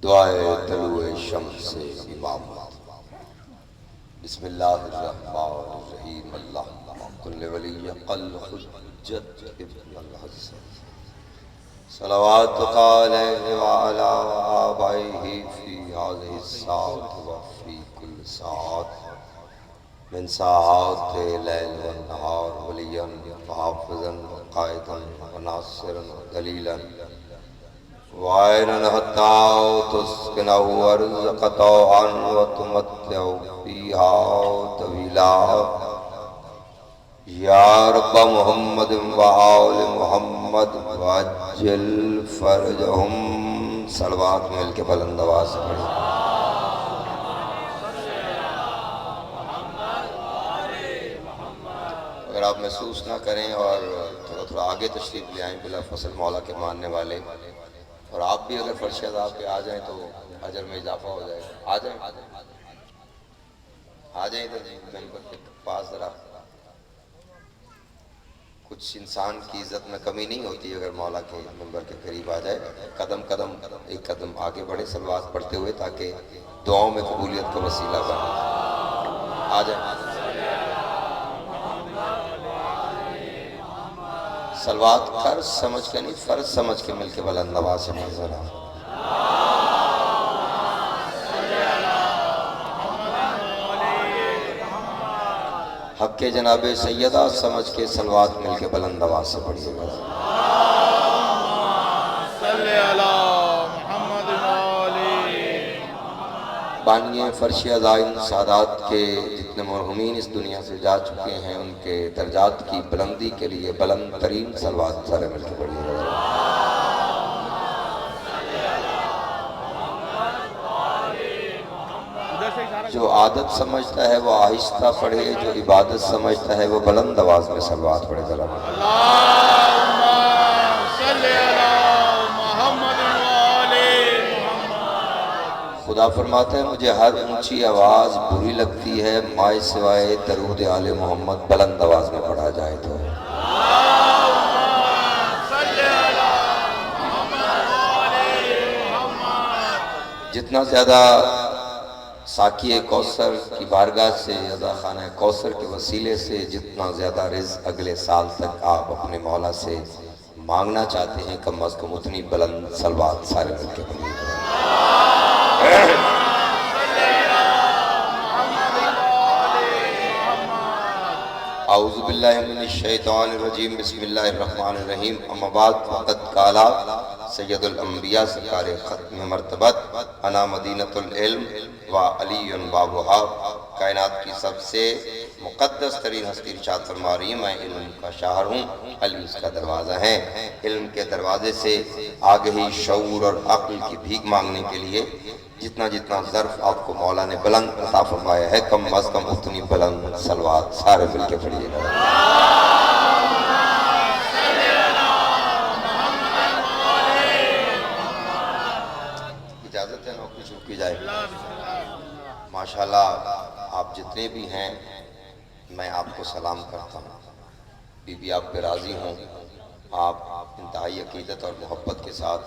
دعائے طلوع شمس امامت۔ بسم اللہ الرحمن الرحیم۔ اللہم کل ولی قل حجت ابن الحسن صلواتک علیہ وعلا آبائہ فی هذه الساعة وفی کل ساعت من ساعات لیل والنہار ولیا وحافظا وقائدا وناصرا ودلیلا وعينا حتى تسكنه وارزق طوعا وتمتع فيها طويلا يا رب محمد وآل محمد وعجل فرجهم۔ صلوات مل کے بلند آواز سے پڑھیں۔ اگر آپ محسوس نہ کریں اور تھوڑا آگے تشریف لے آئیں بلا فصل مولا کے ماننے والے، اور آپ بھی اگر فرش عذاب پہ آ جائیں تو اجر میں اضافہ ہو جائے گا۔ آ جائیں ادھر ممبر کے پاس ذرا۔ کچھ انسان کی عزت میں کمی نہیں ہوتی اگر مولا کے ممبر کے قریب آ جائے۔ ایک قدم آگے بڑھے صلوات پڑھتے ہوئے تاکہ دعاؤں میں قبولیت کا وسیلہ بنے۔ آ جائیں۔ صلوات فرض سمجھ کے نہیں، فرض سمجھ کے مل کے بلند آواز سے منظر آ۔ حق جناب سیدہ سمجھ کے صلوات مل کے بلند آواز سے پڑھیے گا۔ بانیے فرش عزائن سادات کے جتنے مرحومین اس دنیا سے جا چکے ہیں ان کے درجات کی بلندی کے لیے بلند ترین صلوات سارے مل کے پڑھیے گا۔ جو عادت سمجھتا ہے وہ آہستہ پڑھے، جو عبادت سمجھتا ہے وہ بلند آواز میں صلوات پڑھے گا۔ خدا فرماتا ہے مجھے ہر اونچی آواز بری لگتی ہے مائے سوائے درود آل محمد بلند آواز میں پڑھا جائے تو۔ جتنا زیادہ ساقی کوثر کی بارگاہ سے یا خانہ کوثر کے وسیلے سے جتنا زیادہ رزق اگلے سال تک آپ اپنے مولا سے مانگنا چاہتے ہیں کم از کم اتنی بلند صلوات سارے مل کے پڑھیے گا۔ اعوذ باللہ من الشیطان الرجیم بسم اللہ الرحمن الرحیم۔ اما بعد فقد قالا سید الانبیاء سرکار ختم مرتبت انا مدینۃ العلم و علی بابہا۔ کائنات کی سب سے مقدس ترین ہستی ارشاد فرما رہی ہے میں علم کا شہر ہوں، علی اس کا دروازہ ہے۔ علم کے دروازے سے آگہی شعور اور عقل کی بھیک مانگنے کے لیے جتنا جتنا ظرف آپ کو مولا نے بلند عطا فرمایا ہے کم از کم اتنی بلند صلوات سارے مل کے پڑھیے گا۔ اجازت ہے نوکری شروع کی جائے۔ ماشاءاللہ آپ جتنے بھی ہیں میں آپ کو سلام کرتا ہوں۔ بی بی آپ پہ راضی ہوں، آپ انتہائی عقیدت اور محبت کے ساتھ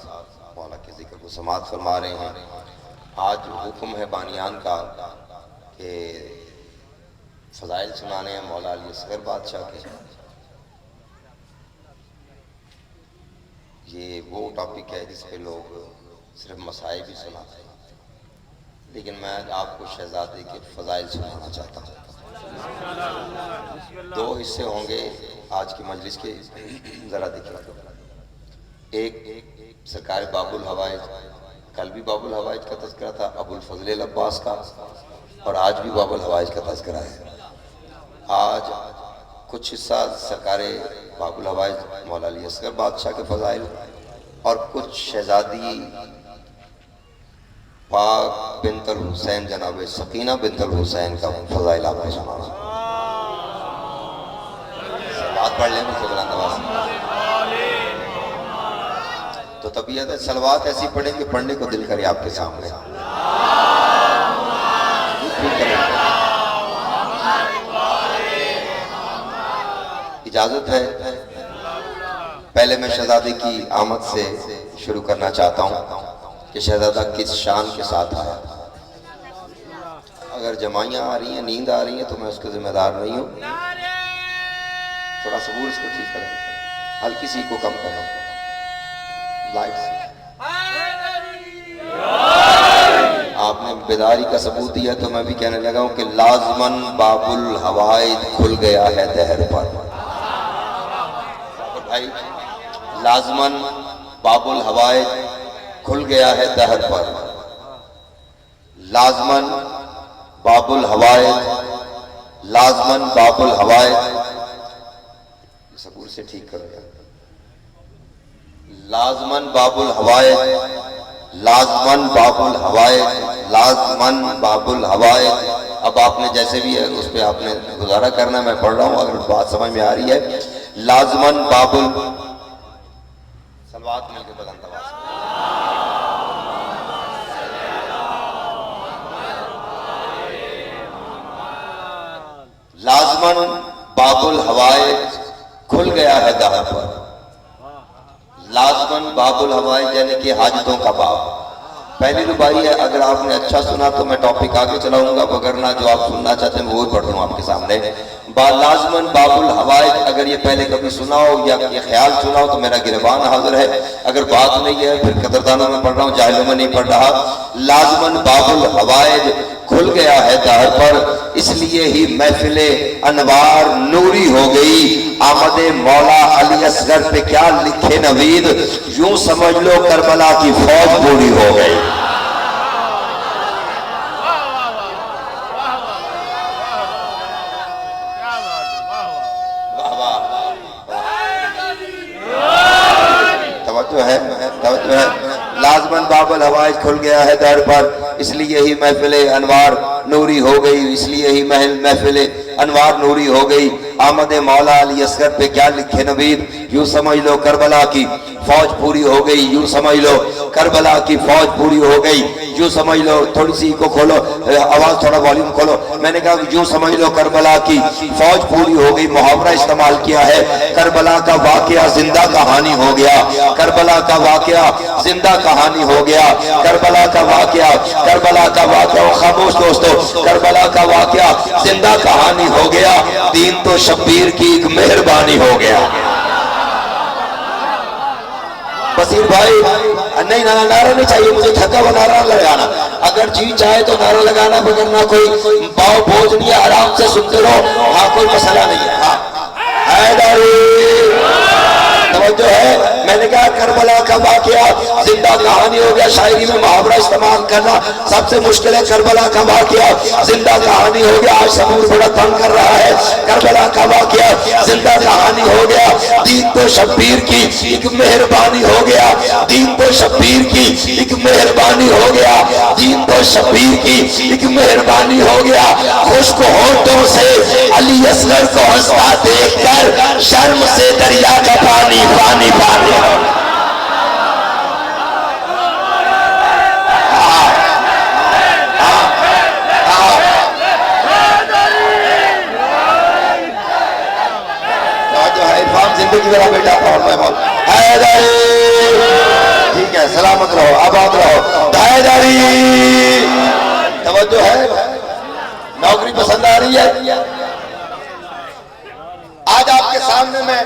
مولا کے ذکر کو سماعت فرما رہے ہیں۔ آج حکم ہے بانیان کا کہ فضائل سنانے ہیں مولا علی اصغر بادشاہ کے۔ یہ وہ ٹاپک ہے جس پہ لوگ صرف مسائل بھی سناتے ہیں، لیکن میں آپ کو شہزادے کے فضائل سنانا چاہتا ہوں۔ دو حصے ہوں گے آج کی مجلس کے، ذرا دیکھیں۔ ایک سرکار باب الحوائج، کل بھی باب الحوائج کا تذکرہ تھا ابو الفضل العباس کا، اور آج بھی باب الحوائج کا تذکرہ ہے۔ آج کچھ حصہ سرکار باب الحوائج مولا علی اصغر بادشاہ کے فضائل اور کچھ شہزادی پاک بنت الحسین جناب سکینہ بنت الحسین کا فضائل آپ کو سنانا۔ بات پڑھ لیں مجھے بلند آواز سے۔ تو طبیعت ہے صلوات ایسی پڑھیں کہ پڑھنے کو دل کرے آپ کے سامنے۔ اجازت ہے پہلے میں شہزادے کی آمد سے شروع کرنا چاہتا ہوں۔ کہ شہزادہ کس شان کے ساتھ آیا. اگر جمائیاں آ رہی ہیں، نیند آ رہی ہیں تو میں اس کا ذمہ دار نہیں ہوں. تھوڑا صبور اس کو ٹھیک کریں، ہلکی سی کو کم کریں لائٹ سے. آپ نے بیداری کا ثبوت دیا تو میں بھی کہنے لگا ہوں کہ لازماً باب الحوائج کھل گیا ہے دہر پر. بھائی لازماً باب الحوائج کھل گیا ہے دہر پر. لازماً باب الحوائج، لازماً باب الحوائج. سبور سے ٹھیک کرو یار. لازماً باب الحوائج، لازماً باب الحوائج، لازماً باب الحوائج. اب آپ نے جیسے بھی ہے اس پہ آپ نے گزارا کرنا. میں پڑھ رہا ہوں، اگر بات سمجھ میں آ رہی ہے. لازماً باب ال سلوات مل کے بلند آواز. لازماً باب الحوائج کھل گیا ہے دہر پر. لازماً باب الحوائج یعنی کہ حاجتوں کا باب. پہلی ربائی ہے، اگر آپ نے اچھا سنا تو میں ٹاپک آگے چلاؤں گا، وگرنہ جو آپ سننا چاہتے ہیں وہ ہی پڑھ دوں آپ کے سامنے. لازماً باب الحوائج، اگر یہ پہلے کبھی سنا ہو یا یہ خیال سنا ہو تو میرا گربان حاضر ہے. اگر بات نہیں ہے پھر قدردانوں میں پڑھ رہا ہوں، جاہلوں میں نہیں پڑھ رہا. لازماً باب الحوائج کھل گیا ہے دہر پر، اس لیے ہی محفل انوار نوری ہو گئی. آمد مولا علی اصغر پہ کیا لکھے نوید، یوں سمجھ لو کربلا کی فوج پوری ہو گئی. توجہ ہے. لازماً باب الحوائج کھل گیا ہے در پر، اس لیے ہی محفل انوار نوری ہو گئی. اس لیے ہی محفل انوار نوری ہو گئی. آمد مولا علی اصغر پہ کیا لکھے نوید، یوں سمجھ لو کربلا کی فوج پوری ہو گئی. یوں سمجھ لو کربلا کی فوج پوری ہو گئی. یوں سمجھ لو، تھوڑی سی کو کھولو آواز، تھوڑا والیوم کھولو. میں نے کہا یوں سمجھ لو کربلا کی فوج پوری ہو گئی. محاورہ استعمال کیا ہے، کربلا کا واقعہ زندہ کہانی ہو گیا. کربلا کا واقعہ زندہ کہانی ہو گیا. کربلا کا واقعہ، کربلا کا واقعہ، خاموش دوستو، کربلا کا واقعہ زندہ کہانی ہو گیا. دین تو شبیر کی ایک مہربانی ہو گیا. بصیر بھائی نہیں، نعرہ نہیں چاہیے مجھے، تھکا ہوا نعرہ لگانا. اگر جی چاہے تو نعرہ لگانا، وگرنہ کوئی باؤ بوجھ نہیں ہے، آرام سے سنتے رہو. ہاں کوئی مسئلہ نہیں ہے. ہاں توجہ ہے. میں نے کہا کربلا کا واقعہ زندہ کہانی ہو گیا. شاعری میں محاورہ استعمال کرنا سب سے مشکل ہے. کربلا کا واقعہ زندہ کہانی ہو گیا. آج سبور بڑا تنگ کر رہا ہے. کربلا کا واقعہ زندہ کہانی ہو گیا. دین تو شبیر کی ایک مہربانی ہو گیا. دین تو شبیر کی ایک مہربانی ہو گیا. دین تو شبیر کی ایک مہربانی ہو گیا. خشک ہونٹوں سے علی اصغر کو ہنستا دیکھ کر شرم سے دریا کا پانی پانی پانی ہو. زندگی میرا بیٹا ٹھیک ہے، سلامت رہو، آباد رہو. دائیداری توجہ ہے. نوکری پسند آ رہی ہے. آج آپ کے سامنے میں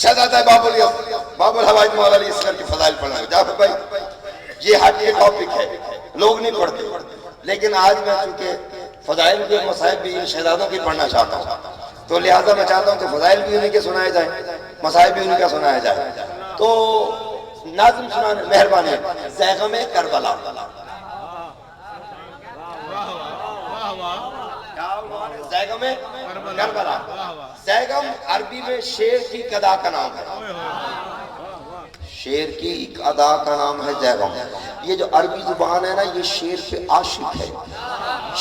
شہزادہ باب الحوائج مولا علی اصغر کی فضائل پڑھنا ہے. جعفر بھائی یہ ہٹ کے ٹاپک ہے، لوگ نہیں پڑھتے، لیکن آج میں چونکہ فضائل کے مصائب بھی شہزادوں کی پڑھنا چاہتا ہوں، تو لہٰذا میں چاہتا ہوں کہ فضائل بھی انہیں کے سنائے جائیں، مصائب بھی انہیں کا سنایا جائے. تو ناظم سنانے مہربانی. زیغم کربلا، زیغم کربلا. زیغم عربی میں شیر کی ایک ادا کا نام ہے. شیر کی ایک ادا کا نام ہے زیغم. یہ جو عربی زبان ہے نا، یہ شیر پہ عاشق ہے.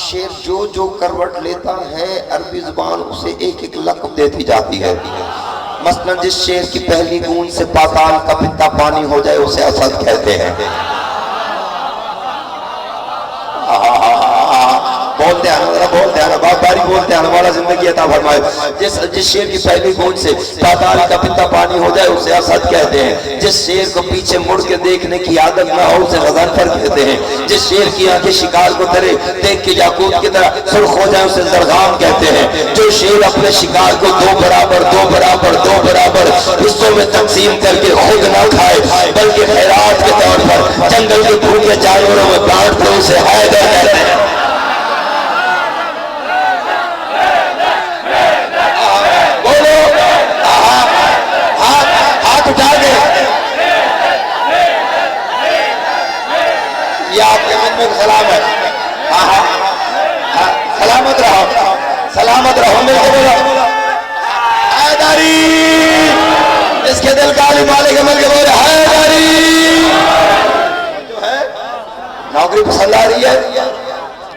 شیر جو جو کروٹ لیتا ہے عربی زبان اسے ایک ایک لقب دیتی جاتی ہے. مثلا جس شیر کی پہلی گونج سے پاتال کا پتا پانی ہو جائے اسے اسد کہتے ہیں. بہت بولتے ہیں ذرا بولتے ہیں باپ باری بولتے ہیں ہمارا زندگی عطا فرمائے. جس شیر کی پہلی گونج سے پاتال کا پتا پانی ہو جائے اسے اسد کہتے ہیں. جس شیر کو پیچھے مڑ کے دیکھنے کی عادت نہ ہو اسے غضنفر کہتے ہیں. جس شیر کی آنکھیں شکار کو ترے دیکھ کے یاقوت کی طرح سرخ ہو جائے اسے زرغام کہتے ہیں. جو شیر اپنے شکار کو دو برابر حصوں میں تقسیم کر کے خود نہ کھائے بلکہ خیرات کے طور پر جنگل کے بھوکے جانوروں میں بانٹ دے اسے حیدر کہتے ہیں. بولو ہاتھ اٹھا کے یہ آپ کے من میں سلام ہے. سلامت رہو سلامت رہو مل کے بولو حیدری. اس کے دل کا عالم والے کے مل کے بولے حیدری. جو ہے نوکری پسند آ رہی ہے.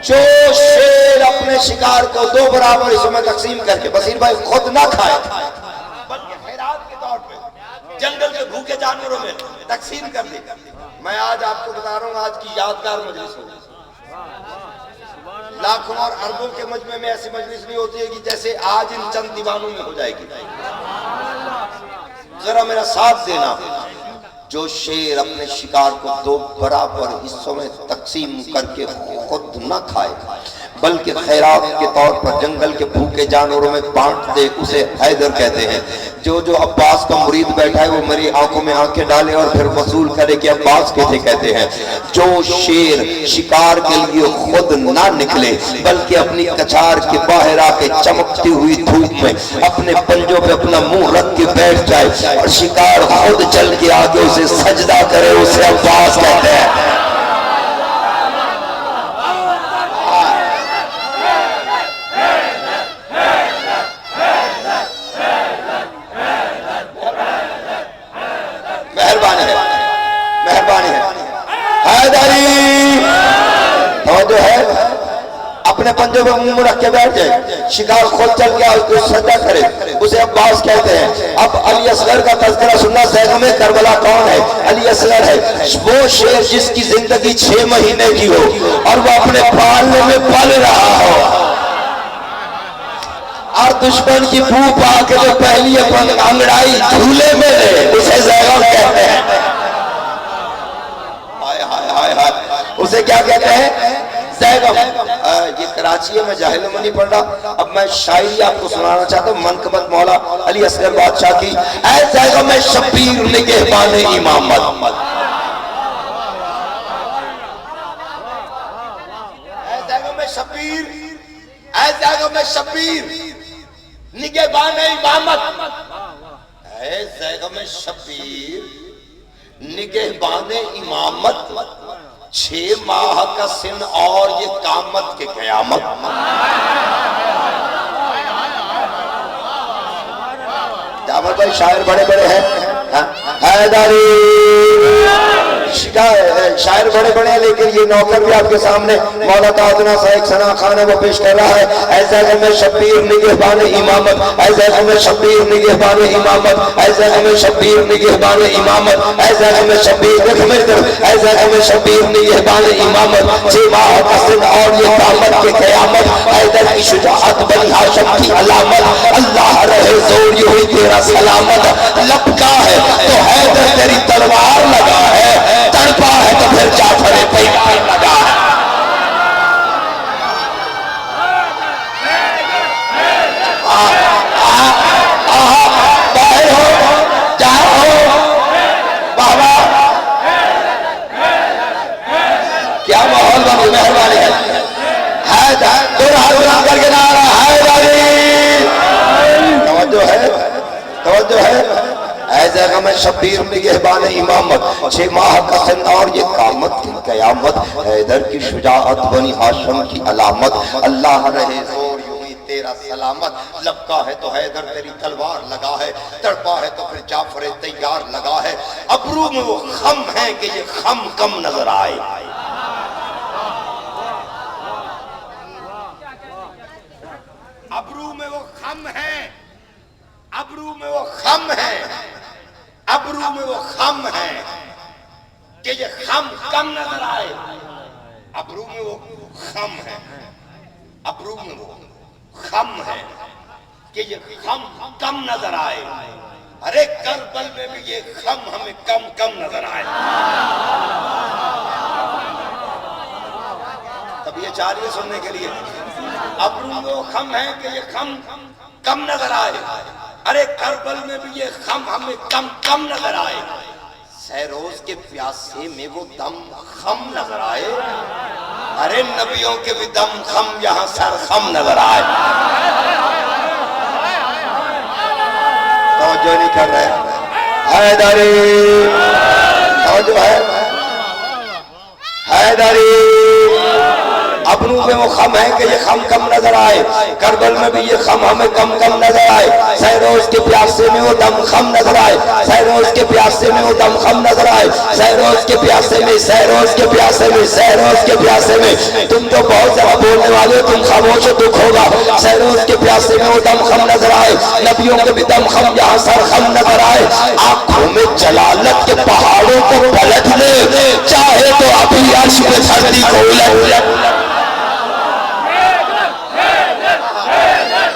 جو شیر اپنے شکار کو دو برابر حصوں میں تقسیم کر کے بصیر بھائی خود نہ کھائے بلکہ خیرات کے طور پہ جنگل کے بھوکے جانوروں میں تقسیم کر دے. میں آج آپ کو بتا رہا ہوں آج کی یادگار مجلس ہوگی. لاکھوں اور اربوں کے مجمع میں ایسی مجلس نہیں ہوتی ہے کہ جیسے آج ان چند دیوانوں میں ہو جائے گی. ذرا میرا ساتھ دینا. جو شیر اپنے شکار کو دو برابر حصوں میں تقسیم کر کے خود نہ کھائے بلکہ خیرات کے طور پر جنگل کے بھوکے جانوروں میں بانٹ دے اسے حیدر کہتے ہیں. جو عباس کا مرید بیٹھا ہے وہ میری آنکھوں میں آنکھیں ڈالے اور پھر وصول کرے کہ عباس کیسے کہتے ہیں. جو شیر شکار کے لیے خود نہ نکلے بلکہ اپنی کچھار کے باہر آ کے چمکتی ہوئی دھوپ میں اپنے پنجوں پہ اپنا منہ رکھ کے بیٹھ جائے اور شکار خود چل کے آگے اسے سجدہ کرے اسے عباس کہتے ہیں. اپنے پنجوں میں منہ رکھ کے بیٹھ جائے شکار خود چل کے سجدہ کرے اسے عباس کہتے ہیں. اب علی اصغر کا تذکرہ سننا. زیغم کربلا کون ہے؟ علی اصغر ہے. وہ شیر جس کی زندگی 6 مہینے کی ہو اور وہ اپنے پالنے میں پل رہا ہو اور دشمن کی بھوک آ کے جو پہلی انگڑائی جھولے میں لے اسے زیغم کہتے ہیں. اسے کیا کہتے ہیں؟ زیغم. یہ کراچی ہے. میں جاہل میں نہیں پڑھ رہا. اب میں شاعری آپ کو سنانا چاہتا ہوں منقبت مولا علی اصغر بادشاہ کی. اے زیغم شبیر نگہبان امامت. اے زیغم شبیر اے زیغم شبیر نگہبان امامت. اے زیغم شبیر نگہبان امامت. 6 ماہ کا سن اور یہ قامت کے قیامت. جعفر بھائی شاعر بڑے بڑے ہیں. حیدری شاعر بڑے بڑے ہیں لیکن یہ نوکر بھی آپ کے سامنے مولا تعدنا سا ایک ثنا خان ہے وہ پیش کر رہا ہے. اے زیغم شبیر نگہبان امامت. اے زیغم شبیر نگہبان امامت. اے زیغم شبیر نگہبان امامت. اے زیغم شبیر دیکھ میری طرف. اے زیغم شبیر نگہبان امامت. 6 ماہ کا سن اور یہ قامت کے قیامت. حیدر کی شجاعت بنی ہاشم کی علامت. اللہ رہے زور یہ ہوئی تیرا سلامت. لپکا ہے تو حیدر تیری تلوار لگا ہے تڑپا ہے تو پھر جعفر پیکار لگا ہے. باہر ہو جاؤ بابا کیا ماحول بنی. مہربانی ہے. دور ہاتھ بلند کر کے نعرہ حیدری. توجہ ہے توجہ ہے. اے زیغم شبیر نگہبان امامت. 6 ماہ کا سن اور یہ قامت کی قیامت. حیدر کی شجاعت بنی ہاشم کی علامت. اللہ رہے زور یوں ہی تیرا سلامت. لپکا ہے تو حیدر تیری تلوار لگا ہے تڑپا ہے تو پھر جعفر تیار لگا ہے. ابرو میں وہ خم ہے کہ یہ خم کم نظر آئے. ابرو میں وہ خم ہے ابرو میں وہ خم ہے ابرو میں وہ خم ہے کہ یہ خم کم نظر آئے. ابرو میں وہ خم ہے ابرو میں وہ خم ہے کہ یہ خم کم نظر آئے. ارے کربل میں بھی یہ خم ہمیں کم کم نظر آئے. تب یہ چاہ رہی ہے سننے کے لیے. ابرو وہ خم ہے کہ یہ خم کم نظر آئے. ارے کربل میں بھی یہ خم ہمیں کم کم نظر آئے. سہروز کے پیاسے میں وہ دم خم نظر آئے. ارے نبیوں کے بھی دم خم یہاں سر خم نظر آئے. توجہ نہیں کر رہے. حیدری توجہ ہے. حیدری ابرو میں وہ خم ہے کہ یہ خم کم نظر آئے. کربل میں بھی یہ خم ہمیں کم کم نظر آئے. سہروز کے پیاسے میں وہ دم خم نظر آئے. سہروز کے پیاسے میں وہ دم خم نظر آئے. سہروز کے پیاسے میں سہروز کے پیاسے میں سہروز کے پیاسے میں تم تو بہت زیادہ بولنے والے ہو, تم خاموش ہو دکھ ہوگا. سہروز کے پیاسے میں وہ دم خم نظر آئے. نبیوں کے بھی دم خم یہاں سر خم نظر آئے. آنکھوں میں جلالت کے پہاڑوں کو پلٹ لے, چاہے تو ابھی عرش پہ دھرتی کو الٹ.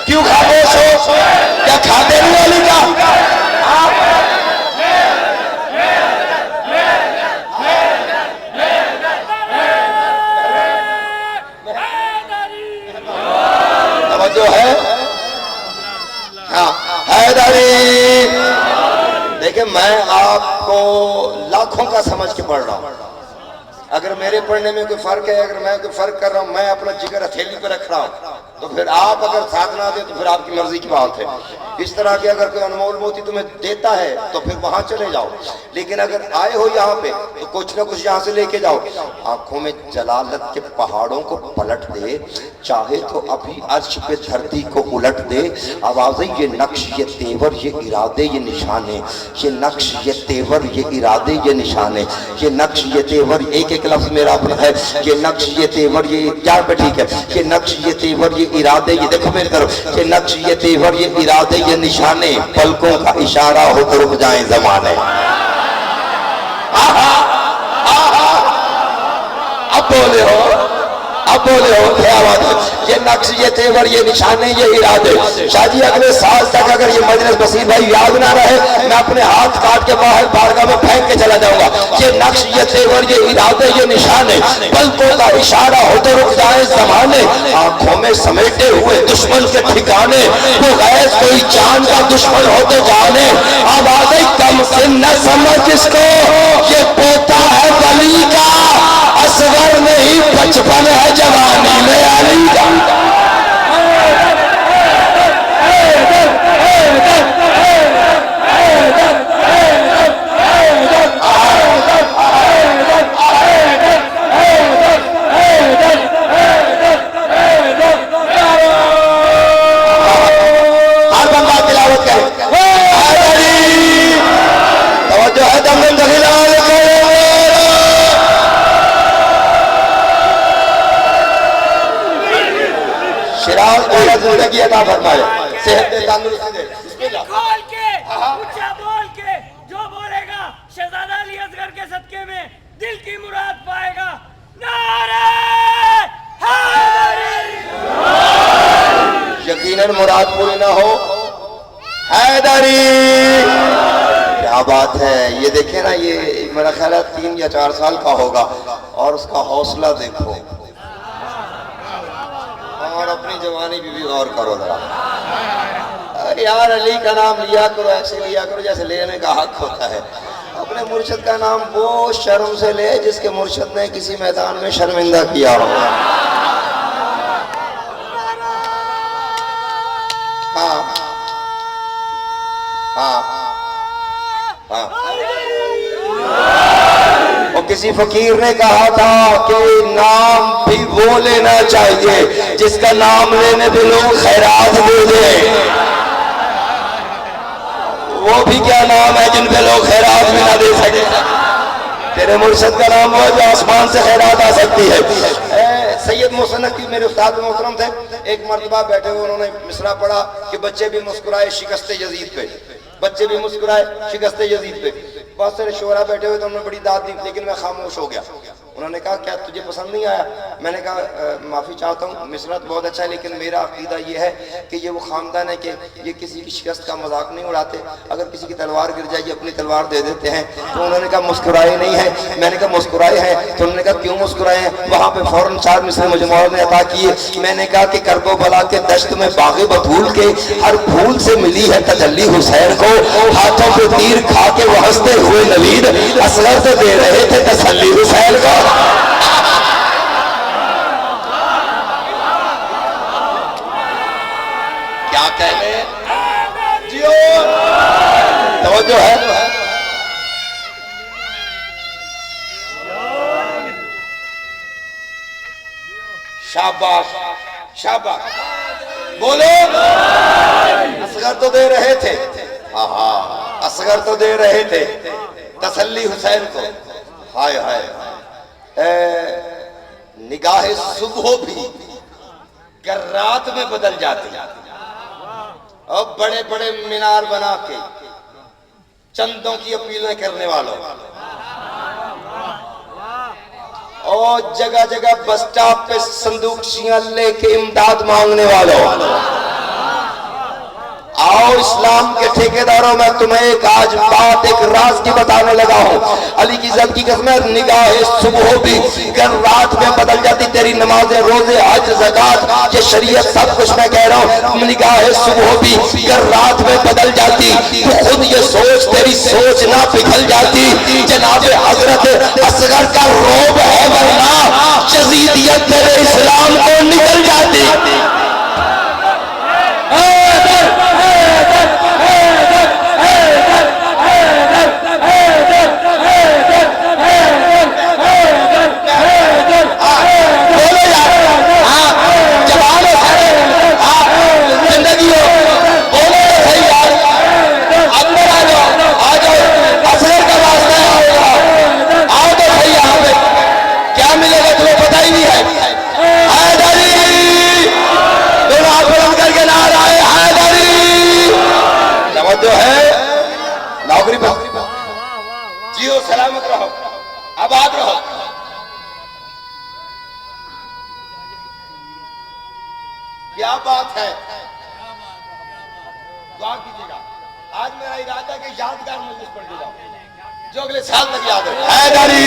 کیوں خاموش ہو؟ کیا کھاتے نہیں والی کا؟ توجہ ہے. ہاں حیدری. دیکھیں میں آپ کو لاکھوں کا سمجھ کے پڑھ رہا ہوں. اگر میرے پڑھنے میں کوئی فرق ہے, اگر میں کوئی فرق کر رہا ہوں, میں اپنا جگر ہتھیلی پہ رکھ رہا ہوں, تو پھر آپ اگر ساتھ نہ دیں تو پھر آپ کی مرضی کی بات ہے. اس طرح کے اگر کوئی انمول موتی تمہیں دیتا ہے تو پھر وہاں چلے جاؤ, لیکن اگر آئے ہو یہاں پہ تو کچھ نہ کچھ یہاں سے لے کے جاؤ. آنکھوں میں جلالت کے پہاڑوں کو پلٹ دے, چاہے تو ابھی عرش پہ دھرتی کو الٹ دے. آوازیں یہ نقش یہ تیور یہ ارادے یہ نشانے, یہ نقش یہ تیور یہ ارادے یہ نشانے, یہ نقش یہ تیور. ایک ایک لفظ میرا اپنا ہے. یہ نقش یہ تیور یہ چار پہ ٹھیک ہے. یہ نقش یہ تیور یہ ارادے, یہ دیکھو میری طرف, یہ نقش یہ تیور یہ ارادے یہ نشانے, پلکوں کا اشارہ ہو تو رک جائیں زمانے. اب بولے ہو, اب بولے ہو, کیا بات ہے. یہ نقش یہ تیور یہ نشانے یہ ارادے. شاہ جی اگلے سال تک اگر یہ مجلس بصیر بھائی یاد نہ رہے, میں اپنے ہاتھ کاٹ کے باہر بارگاہ میں پھینک کے چلا جاؤں گا. یہ نقش یہ تیور یہ ارادے یہ نشانے, پلکوں کا اشارہ ہو تو رک جائیں زمانے. آنکھوں میں سمیٹے ہوئے دشمن کے ٹھکانے, وہ غیظ کوئی جان کا دشمن ہو تو جانے. آوازیں کم سن نہ سمجھ جس کو, یہ پوتا ہے ولی کا, اصغر نہیں بچپن ہے جوانی میں علی کا. ہر بندہ تلاوت کرے. توجہ ہے دم شراز بولا زندگی عطا فرمائے, صحت دے, تندرستی دے. کھول کے اونچا بول کے جو بولے گا شہزادہ علی اصغر کے صدقے میں دل کی مراد پائے گا. نعرہ حیدری. یقیناً مراد پوری نہ ہو. حیدری کیا بات ہے. یہ دیکھیں نا, یہ میرا خیال ہے 3 یا 4 سال کا ہوگا, اور اس کا حوصلہ دیکھو. اور اپنی جوانی بھی غور کرو ذرا. یار علی کا نام لیا کرو, ایسے لیا کرو جیسے لینے کا حق ہوتا ہے. اپنے مرشد کا نام وہ شرم سے لے جس کے مرشد نے کسی میدان میں شرمندہ کیا ہو. ہاں ہاں ہاں. اور کسی فقیر نے کہا تھا کہ نام بھی وہ لینا چاہیے جس کا نام لینے پہ لوگ خیرات دے دیں. وہ بھی کیا نام ہے جن پہ لوگ خیرات بھی نہ دے سکے. تیرے مرشد کا نام وہ جو آسمان سے خیرات آ سکتی ہے. سید محسن نقوی میرے استاد محترم تھے. ایک مرتبہ بیٹھے ہوئے انہوں نے مصرع پڑھا کہ بچے بھی مسکرائے شکست یزید پہ, بچے بھی مسکرائے شکست یزید پہ. بہت سارے شعراء بیٹھے ہوئے تو انہوں نے بڑی داد دی, لیکن میں خاموش ہو گیا. انہوں نے کہا کیا تجھے پسند نہیں آیا؟ میں نے کہا معافی چاہتا ہوں، مصرع بہت اچھا ہے لیکن میرا عقیدہ یہ ہے کہ یہ وہ خاندان ہے کہ یہ کسی کی شکست کا مذاق نہیں اڑاتے، اگر کسی کی تلوار گر جائے یہ اپنی تلوار دے دیتے ہیں۔ تو انہوں نے کہا مسکرائے نہیں ہیں؟ میں نے کہا مسکرائے ہیں۔ تو انہوں نے کہا کیوں مسکرائے ہیں؟ وہاں پہ فوراً 4 مصرع مجھے مولا نے عطا کیے۔ میں نے کہا کہ کرب و بلا کے دشت میں باغ بطول کے ہر پھول سے ملی ہے تجلی حسین کو، ہاتھوں پہ تیر کھا کے وہ ہنستے ہوئے نوید اصغر سے دے رہے تھے تسلی حسین کو۔ کیا کہنے جیو توجہ ہے؟ شاباش شاباش بولو، اصغر تو دے رہے تھے، اصغر تو دے رہے تھے تسلی حسین کو۔ ہائے ہائے نگاہ صبح بھی گر رات میں بدل جاتی، اور بڑے بڑے مینار بنا کے چندوں کی اپیلیں کرنے والوں، اور جگہ جگہ بس سٹاپ پہ صندوقچیاں لے کے امداد مانگنے والوں، آؤ اسلام کے ٹھیکیداروں، میں تمہیں ایک آج بات ایک راز کی بتانے لگا ہوں۔ علی کی ذات کی قسم ہے، نگاہ صبح بھی گر رات میں بدل جاتی، تیری نمازیں روزے حج زکات یہ شریعت سب کچھ میں کہہ رہا ہوں، نگاہ صبح بھی گر رات میں بدل جاتی۔ تو خود یہ سوچ تیری سوچ نہ پگھل جاتی، جناب حضرت اصغر کا روب ہے ورنہ یزیدیت تیرے اسلام کو نکل جاتی۔ جو ہے نوکری پر جیو سلامت رہو، آباد رہو۔ کیا بات ہے، دعا کیجیے گا۔ آج میرا ارادہ ہے کہ یادگار مجلس پڑھ دے جاؤ جو اگلے سال تک یاد ہے۔ حیدری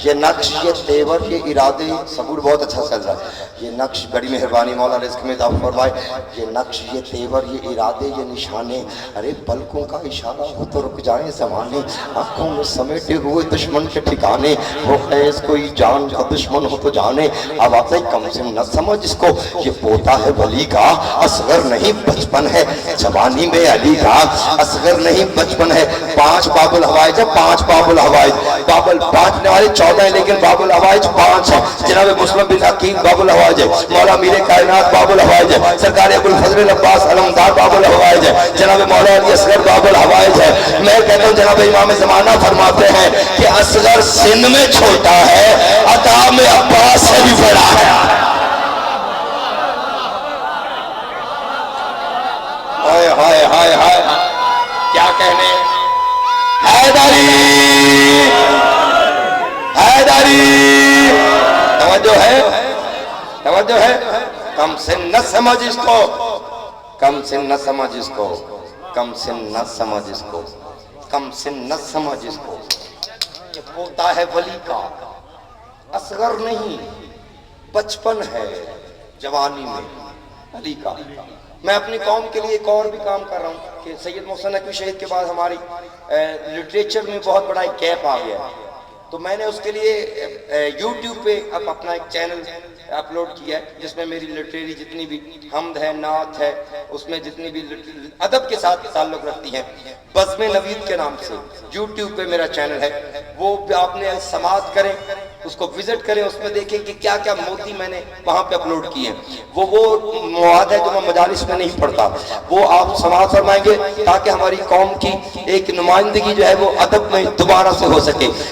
یہ نقش یہ تیور یہ ارادے صبور بہت اچھا چل رہا ہے، یہ نقش بڑی مہربانی مولا رزق میں عطا فرمائے، یہ نقش یہ تیور یہ ارادے یہ نشانے، ارے پلکوں کا اشارہ ہو تو رک جائیں زمانے، آنکھوں میں سمیٹے ہوئے دشمن کے ٹھکانے، وہ خیز کوئی جان کا دشمن ہو تو جانے، اب آپ کم سے نہ سمجھ اس کو، یہ پوتا ہے ولی کا، اصغر نہیں بچپن ہے جوانی میں علی کا، اصغر نہیں بچپن ہے۔ 5 باب الحوائج ہے، 5 باب الحوائج، بابل بانٹنے والے 14 ہیں لیکن باب الحوائج 5 ہیں۔ جناب مسلم بن حکیم باب الحوائج ہے، مولا میر کائنات باب الحوائج ہے، سرکار ابو الفضل عباس علمدار باب الحوائج ہے، جناب مولا علی اصغر باب الحوائج ہے۔ میں کہتا ہوں جناب امام زمانہ فرماتے ہیں کہ اصغر سن میں چھوٹا ہے، عطا میں عباس سے بھی بڑا ہے۔ ہائے ہائے ہائے ہائے کیا کہنے، حیدری حیدری توجہ ہے توجہ ہے، کم سن نہ سمجھ اس کو، کم سن نہ سمجھ اس کو، کم سن نہ سمجھ اس کو، کم سن نہ سمجھ اس کو، یہ پوتا ہے ولی کا، اصغر نہیں بچپن ہے جوانی میں علی کا۔ میں اپنی قوم کے لیے ایک اور بھی کام کر رہا ہوں کہ سید محسن نقوی شہید کے بعد ہماری لٹریچر میں بہت بڑا ایک گیپ آ گیا ہے، تو میں نے اس کے لیے یوٹیوب پہ اب اپنا ایک چینل اپلوڈ کیا ہے جس میں میری لٹریری جتنی بھی حمد ہے نعت ہے اس میں جتنی بھی ادب کے ساتھ تعلق رکھتی ہیں، بزم نوید کے نام سے یوٹیوب پہ میرا چینل ہے، وہ آپ نے سماعت کریں، اس کو وزٹ کریں، اس میں دیکھیں کہ کیا کیا موتی میں نے وہاں پہ اپلوڈ کیے ہیں، وہ مواد ہے جو میں مجالس میں نہیں پڑھتا، وہ آپ سماعت فرمائیں گے تاکہ ہماری قوم کی ایک نمائندگی جو ہے وہ ادب میں دوبارہ سے ہو سکے۔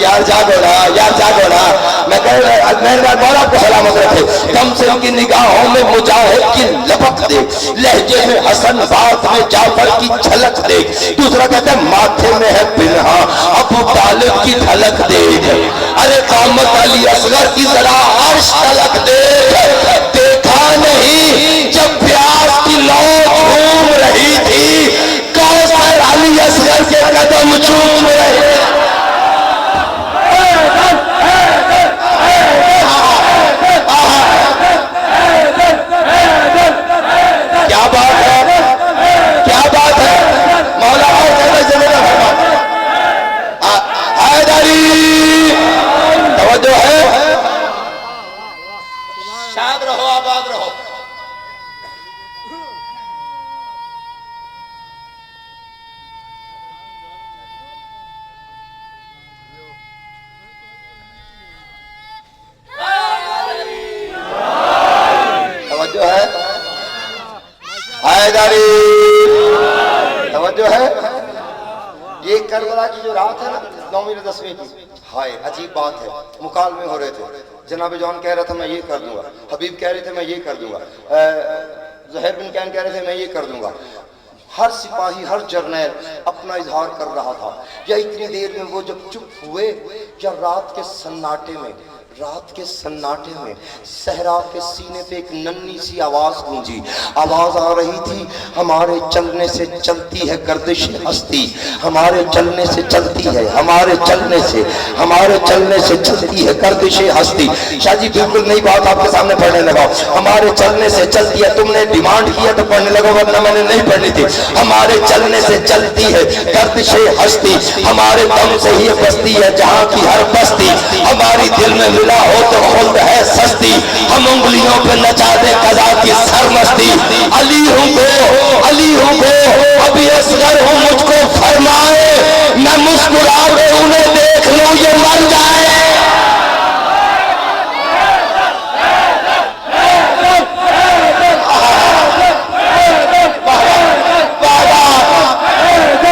یار جاگو نا میں کہہ رہا میرے مولا کو سلامت رکھے. کم سے ان کی نگاہوں میں مجاہد کی لپک دیکھ, لہجے میں حسن, بات میں جعفر کی جھلک دیکھ. دوسرا کہتا ہے ماتھے میں ہے پنہا ابو طالب کی جھلک دیکھ. ارے قامت علی اصغر کی ذرا عرش تلک دیکھ. دیکھا نہیں جب پیاس کی لو گھوم رہی تھی, کوثر علی اصغر کے قدم چوم رہے. کیا بات ہے, کیا بات ہے. مولا اور کہنا چلے گا حیدری. توجہ ہے, شاد رہو آباد رہو. توجہ ہے حیدری, توجہ ہے. یہ کربلا کی جو رات ہے نا 9ویں 10ویں کی, ہائے عجیب بات ہے. مکالمے ہو رہے تھے, جناب جان کہہ رہا تھا میں یہ کر دوں گا, حبیب کہہ رہے تھے میں یہ کر دوں گا, زہیر بن کین کہہ رہے تھے میں یہ کر دوں گا. ہر سپاہی ہر جرنیل اپنا اظہار کر رہا تھا. یا اتنی دیر میں وہ جب چپ ہوئے, یا رات کے سناٹے میں صحرا کے سینے پہ ایک ننھی سی آواز گونجی. آواز آ رہی تھی, ہمارے چلنے سے چلتی ہے گردش ہستی, ہمارے چلنے سے چلتی ہے, ہمارے چلنے سے چلتی ہے گردش ہستی. شاہ جی بالکل نئی بات آپ کے سامنے پڑھنے لگا. ہمارے چلنے سے چلتی ہے, تم نے ڈیمانڈ کیا تو پڑھنے لگا, ورنہ میں نے نہیں پڑھنی تھی. ہمارے چلنے سے چلتی ہے گردش ہستی, ہمارے دم سے ہی بستی ہے جہاں کی ہر بستی. ہماری دل میں ملا ہو تو خلد ہے سستی, ہم انگلیوں پہ نچا دے قضا کی سرمستی. علی ہوں گو ابھی اصغر ہوں, مجھ کو فرمائے میں مسکرا کے انہیں دیکھ لوں یہ مر جائے.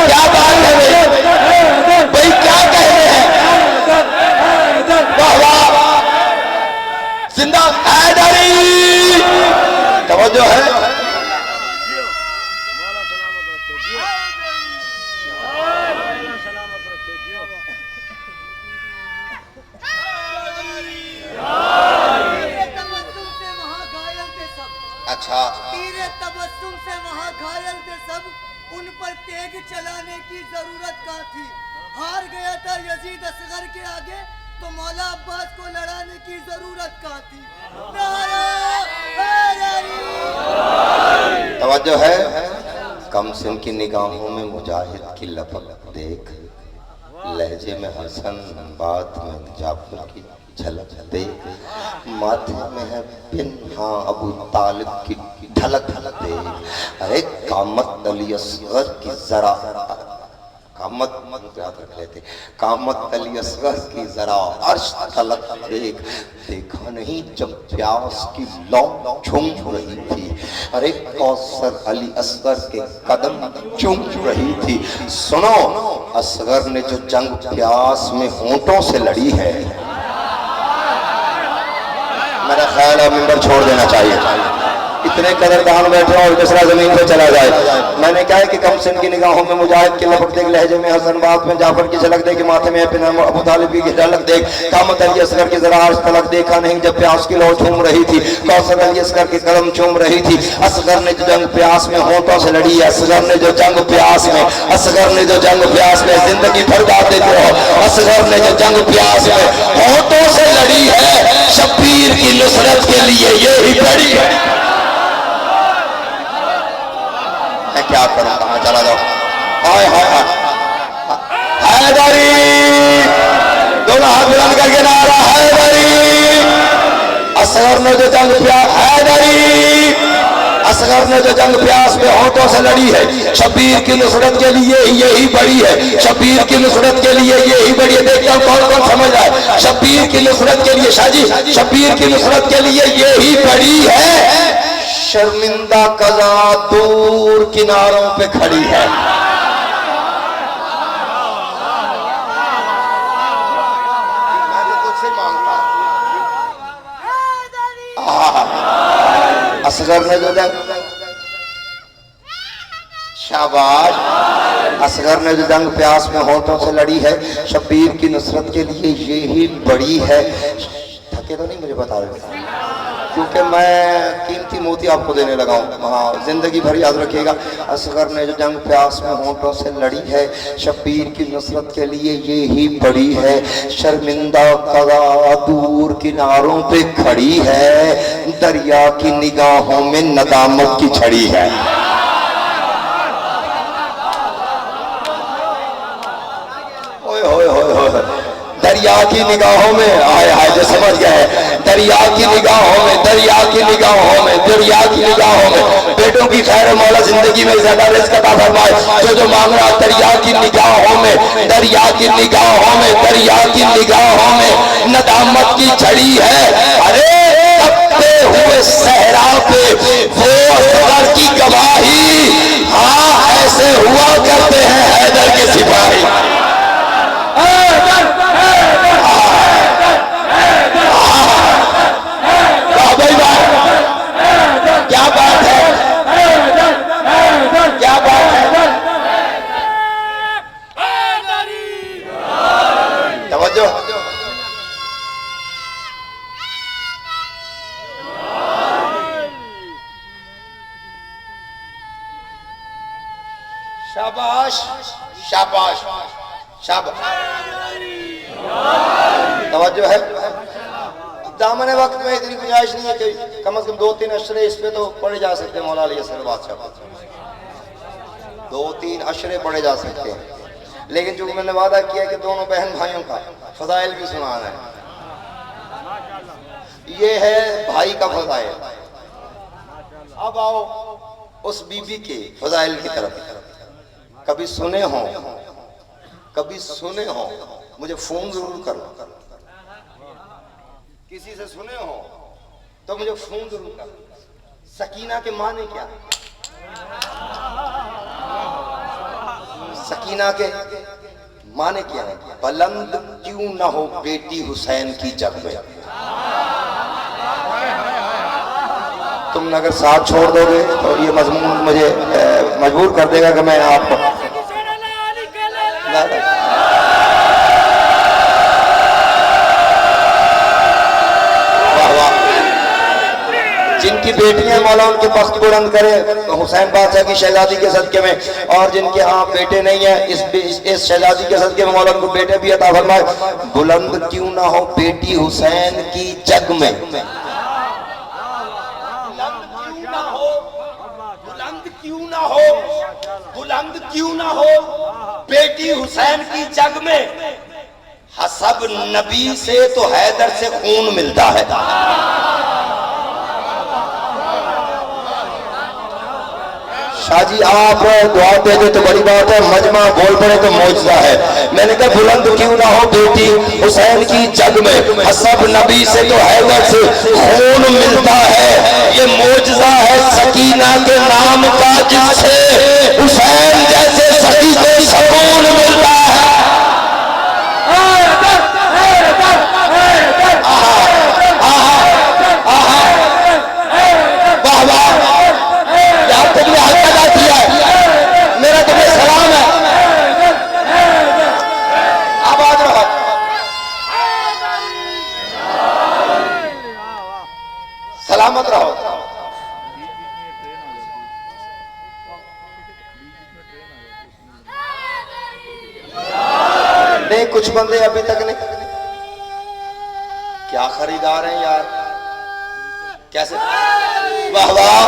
کیا بات ہے بھائی, کیا کہہ رہے ہیں. زندہ حیدری. توجہ ہے, اچھا تیرے تبسم سے وہاں گھائل تھے سب, ان پر تیغ چلانے کی ضرورت کہاں تھی. ہار گیا تھا یزید اصغر کے آگے, تو مولا عباس کو لڑانے کی ضرورت کہاں تھی. توجہ ہے. کم سن کی نگاہوں میں مجاہد کی لپک دیکھ, لہجے میں حسن, بات میں جعفر کی جھلک دیکھ. ماتھے میں ہے پنہا ابو طالب کی ڈھلک دیکھ. ارے قامت علی اصغر کی ذرا, قامت علی اصغر کی ذرا عرش تلک دیکھ. دیکھا نہیں جب پیاس کی لو چھوم رہی تھی, ارے کوثر علی اصغر کے قدم چوم رہی تھی. سنو, اصغر نے جو جنگ پیاس میں ہونٹوں سے لڑی ہے, میرا خیال ہے ممبر چھوڑ دینا چاہیے. اتنے قدردان بیٹھے اور دوسرا زمین پہ چلا جائے. میں نے کہا کہ کم سن کی نگاہوں میں مجاہد کی لپک دیکھ, لہجے میں حسن, بات میں جعفر کی جھلک دیکھ, ماتھے میں پنہا ابو طالب کی ڈھلک دیکھ. قامت علی اصغر کی ذرا عرش تلک دیکھا نہیں جب پیاس کی لو چھوم رہی تھی, کوثر علی اصغر کے قدم چوم رہی تھی. اصغر نے جو جنگ پیاس میں ہونٹوں سے لڑی ہے, اصغر نے جو جنگ پیاس میں زندگی بھر بات دیتے ہو, اصغر نے جو جنگ پیاس میں ہونٹوں سے لڑی ہے, شبیر کی نصرت کے لیے یہی بڑی ہے. میں کیا کروں, کہاں چلا جاؤ. ہائے ہائے حیدری, دونوں ہاتھ بلند کر کے نعرہ حیدری. اصغر نے جو جنگ پیاس, حیدری, اصغر نے جو جنگ پیاس میں ہونٹوں سے لڑی ہے, شبیر کی نصرت کے لیے یہی بڑی ہے. شبیر کی نصرت کے لیے یہی بڑی ہے. دیکھتے ہیں کون کون سمجھ رہا ہے. شبیر کی نصرت کے لیے, شاہ جی, شبیر کی نصرت کے لیے یہی بڑی ہے. شرمندہ قضا دور کناروں پہ کھڑی ہے. اصغر نے جو جنگ شاباش اصغر نے جو جنگ پیاس میں ہونٹوں سے لڑی ہے شبیر کی نصرت کے لیے یہی بڑی ہے. تھکے تو نہیں مجھے بتا رہے کیونکہ میں قیمتی موتی آپ کو دینے لگا ہوں. ہاں زندگی بھر یاد رکھیے گا. اصغر نے جو جنگ پیاس میں ہونٹوں سے لڑی ہے شبیر کی نصرت کے لیے یہی بڑی ہے. شرمندہ قضا دور کناروں پہ کھڑی ہے دریا کی نگاہوں میں ندامت کی چھڑی ہے. دریا کی نگاہوں میں آئے آئے جو سمجھ گئے دریا کی نگاہوں میں دریا کی نگاہوں میں دریا کی نگاہوں میں بیٹوں کی خیر مولا زندگی میں زیادہ رزق عطا فرمائے. جو مانگ رہا دریا کی نگاہوں میں دریا کی نگاہوں میں دریا کی نگاہوں میں ندامت کی چھڑی ہے. ارے تپتے ہوئے صحرا پہ وہ اصغر کی گواہی ہاں ایسے ہوا کرتے ہیں حیدر کے سپاہی. کیا بات ہے کیا بات ہے توجہ شاباش شاباش شاباش توجہ ہے. دامن وقت میں اتنی گنجائش نہیں ہے کہ کم از کم 2-3 اشرے اس پہ تو پڑھے جا سکتے ہیں. مولا علی اصغر بادشاہ 2-3 اشرے پڑھے جا سکتے ہیں لیکن چونکہ میں نے وعدہ کیا کہ دونوں بہن بھائیوں کا فضائل بھی سنانا ہے. یہ ہے بھائی کا فضائل. اب آؤ اس بی بی کے فضائل کی طرف. کبھی سنے ہوں مجھے فون ضرور کرو. کسی سے سنے ہو تو مجھے فون ضرور کرو. سکینہ کے معنی کیا؟ سکینہ کے معنی کیا ہے؟ بلند کیوں نہ ہو بیٹی حسین کی جگ میں. تم اگر ساتھ چھوڑ دو گے تو یہ مضمون مجھے مجبور کر دے گا کہ میں آپ کو جن کی بیٹیاں مولا ان کے بخت بلند کرے حسین بادشاہ کی شہزادی کے صدقے میں, اور جن کے ہاں بیٹے نہیں ہیں اس شہزادی کے صدقے میں مولا ان کو بیٹے بھی عطا فرمائے. بلند کیوں نہ ہو بیٹی حسین کی جگ میں. بلند کیوں نہ ہو بیٹی حسین کی جگ میں. حسب نبی سے تو حیدر سے خون ملتا ہے. شاہ جی آپ دعا دے دے تو بڑی بات ہے, مجمع بول پڑے تو معجزہ ہے. میں نے کہا بلند کیوں نہ ہو بیٹی حسین کی جگ میں, حسب نبی سے تو حیدر سے خون ملتا ہے. یہ معجزہ ہے سکینہ کے نام کا جس سے حسین جیسے سخی کو سکون ملتا ہے. سلامت رہو. نہیں کچھ بندے ابھی تک نہیں. کیا خریدار ہیں یار, کیسے واہ واہ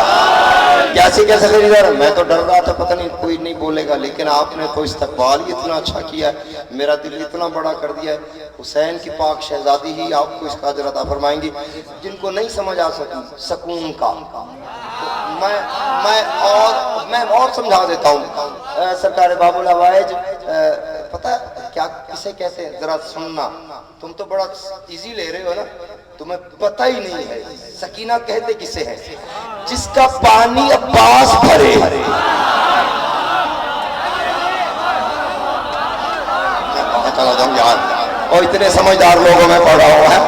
کیسے خریدار ہیں. میں تو ڈر رہا تھا پتہ نہیں کوئی نہیں بولے گا, لیکن آپ نے تو استقبال ہی اتنا اچھا کیا ہے, میرا دل اتنا بڑا کر دیا ہے. حسین کی پاک شہزادی ہی آپ کو اس کا اجر عطا فرمائیں گی. جن کو نہیں سمجھ آ سکی سکون کا میں اور سمجھا دیتا ہوں. سرکار باب الحوائج پتہ کیا کسے کہتے ہیں, ذرا سننا. تم تو بڑا ایزی لے رہے ہو نا, تمہیں پتہ ہی نہیں ہے سکینہ کہتے کسے ہیں. جس کا پانی عباس بھرے اور اتنے سمجھدار لوگوں میں پڑھا ہوا ہے,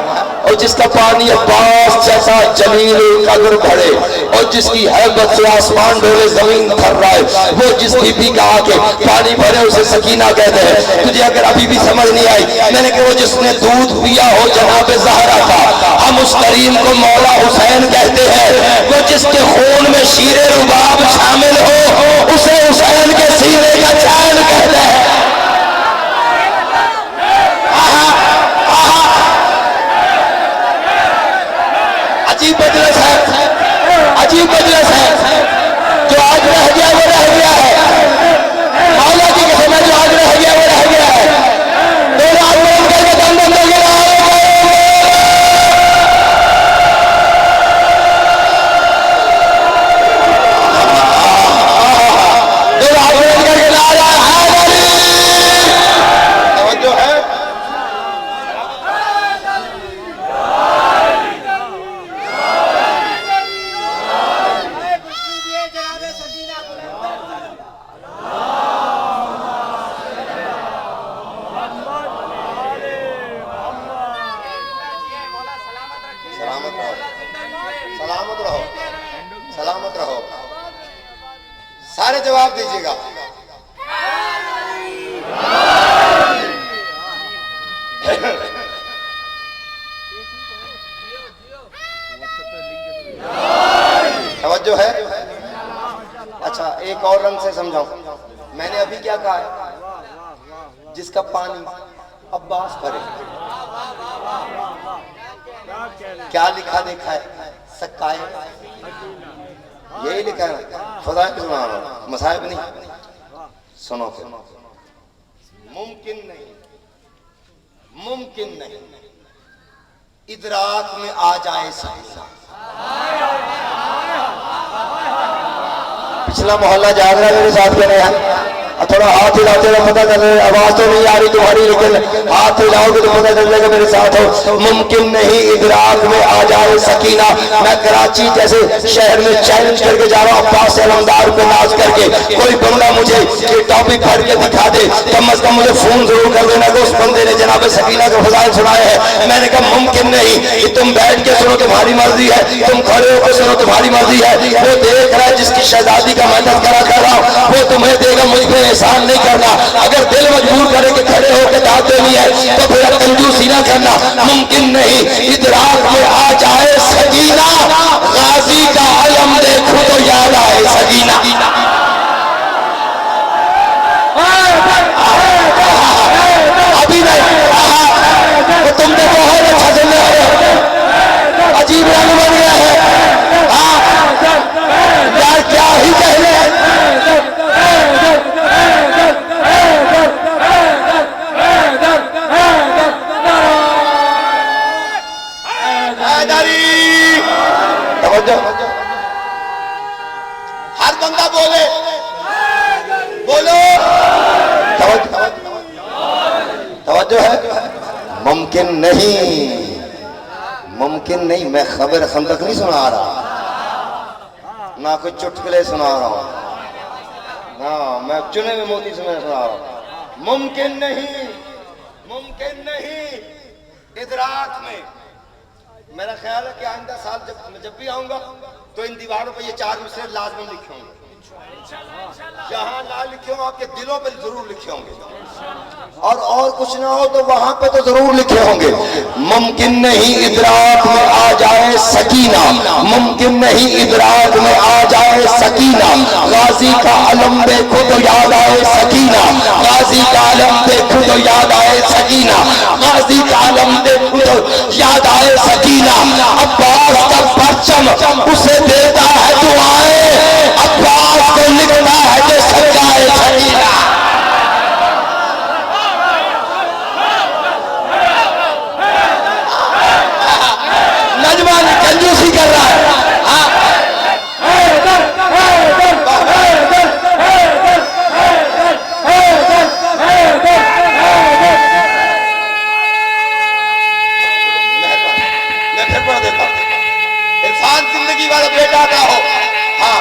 اور جس کا پانی عباس جیسا جلیل قدر بڑھے اور جس کی حیبت سے آسمان ڈولے زمین تھر رہا ہے، وہ جس بی بی کا آگے پانی بھرے اسے سکینہ کہتے ہیں۔ تجھے اگر ابھی بھی سمجھ نہیں آئی، میں نے کہا وہ جس نے دودھ پیا ہو جناب زہرا کا، ہم اس کریم کو مولا حسین کہتے ہیں۔ وہ جس کے خون میں شیر رباب شامل ہو اسے حسین کے سینے کا چین کہتے ہیں۔ عجیب مجلس ہے، عجیب مجلس ہے، جو آج رہ گیا وہ رہ گیا ہے، مولا کی قسم ہے جو آج رہ گیا وہ رہ گیا ہے۔ دونوں آدمی کر کے دم دم دے گا سلامت رہو، سارے جواب دیجیے گا۔ توجہ ہے؟ اچھا ایک اور رنگ سے سمجھاؤں، میں نے ابھی کیا کہا ہے؟ جس کا پانی عباس بھرے، کیا لکھا دیکھا ہے؟ سکائے، یہی لکھا ہے نا؟ فضائل سنا رہا ہوں، مصائب نہیں۔ سنو پھر، ممکن نہیں، ممکن نہیں ادراک میں آ جائے سکینہ۔ پچھلا محلہ جاگ رہا ہے میرے ساتھ کے نیا، تھوڑا ہاتھ ہلاتے ہوئے پتہ کر رہے، آواز تو نہیں آ رہی تمہاری لیکن ہاتھ ہلاؤ گے تو پتہ چل جائے گا میرے ساتھ ہو۔ ممکن نہیں ادراک میں آ جائے سکینہ۔ میں کراچی جیسے شہر میں چیلنج کر کے جا رہا ہوں، عباس علمدار کو ناز کر کے، کوئی بندہ مجھے یہ ٹاپک پڑھ کے دکھا دے، کم از کم مجھے فون ضرور کر دینا کہ اس بندے نے جناب سکینہ کے فضائل سنائے ہیں۔ میں نے کہا ممکن نہیں کہ تم بیٹھ کے سنو تمہاری مرضی ہے، تم کھڑے ہو کے سنو تمہاری مرضی ہے۔ وہ دیکھ رہا ہے جس کی شہزادی کا میں تذکرہ کر رہا ہوں، وہ تمہیں دے گا، مجھ پہ احسان نہیں کرنا۔ اگر دل مجبور کرے کہ کھڑے ہو کے داد دینی ہے تو پھر کنجوسی نہ کرنا۔ ممکن نہیں ادراک میں آ جائے سکینہ، غازی کا علم دیکھو تو یاد آئے سکینہ۔ ابھی نہیں، تم نے بہت اچھا سن رہے ہو، عجیب رنگ بن گیا ہے یار، کیا ہی کہنے۔ ہر بندہ بولے، بولو، توجہ ہے؟ ممکن نہیں، ممکن نہیں۔ میں خبر خندق نہیں سنا رہا، نہ کوئی چٹکلے سنا رہا ہوں، ہاں میں چنے میں موتی سے میں سنا رہا ہوں۔ ممکن نہیں، ممکن نہیں ادراک میں۔ میرا خیال ہے کہ آئندہ سال جب بھی آؤں گا تو ان دیواروں پہ یہ 4 مصرے لازم لکھے ہوں گے، جہاں نہ لکھے ہوں آپ کے دلوں پہ ضرور لکھے ہوں گے، اور کچھ نہ ہو تو وہاں پہ تو ضرور لکھے ہوں گے۔ ممکن نہیں ادراک میں آ جائے سکینہ، ممکن نہیں ادراک میں آ جائے سکینہ، غازی کا علم دیکھو تو یاد آئے سکینہ، غازی کا علم دیکھو تو یاد آئے سکینہ، غازی کا علم دیکھو تو یاد آئے سکینہ۔ عباس کا پرچم اسے دیتا ہے دعائیں، عباس کو لکھتا ہے کہ سجائے سکینہ۔ نجمان کنجوسی کر رہا ہے، میں پھر پڑھ دیتا ہوں۔ عرفان زندگی والا بیٹا کا ہو، ہاں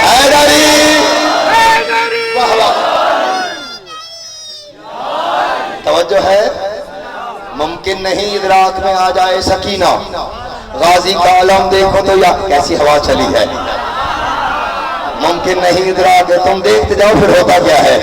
حیدری، واہ واہ ممکن نہیں ادراک میں آ جائے سکینہ. غازی کا علم دیکھو تو یا کیسی ہوا چلی ہے. ممکن نہیں ادراک ہے. تم دیکھتے جاؤ پھر ہوتا کیا ہے.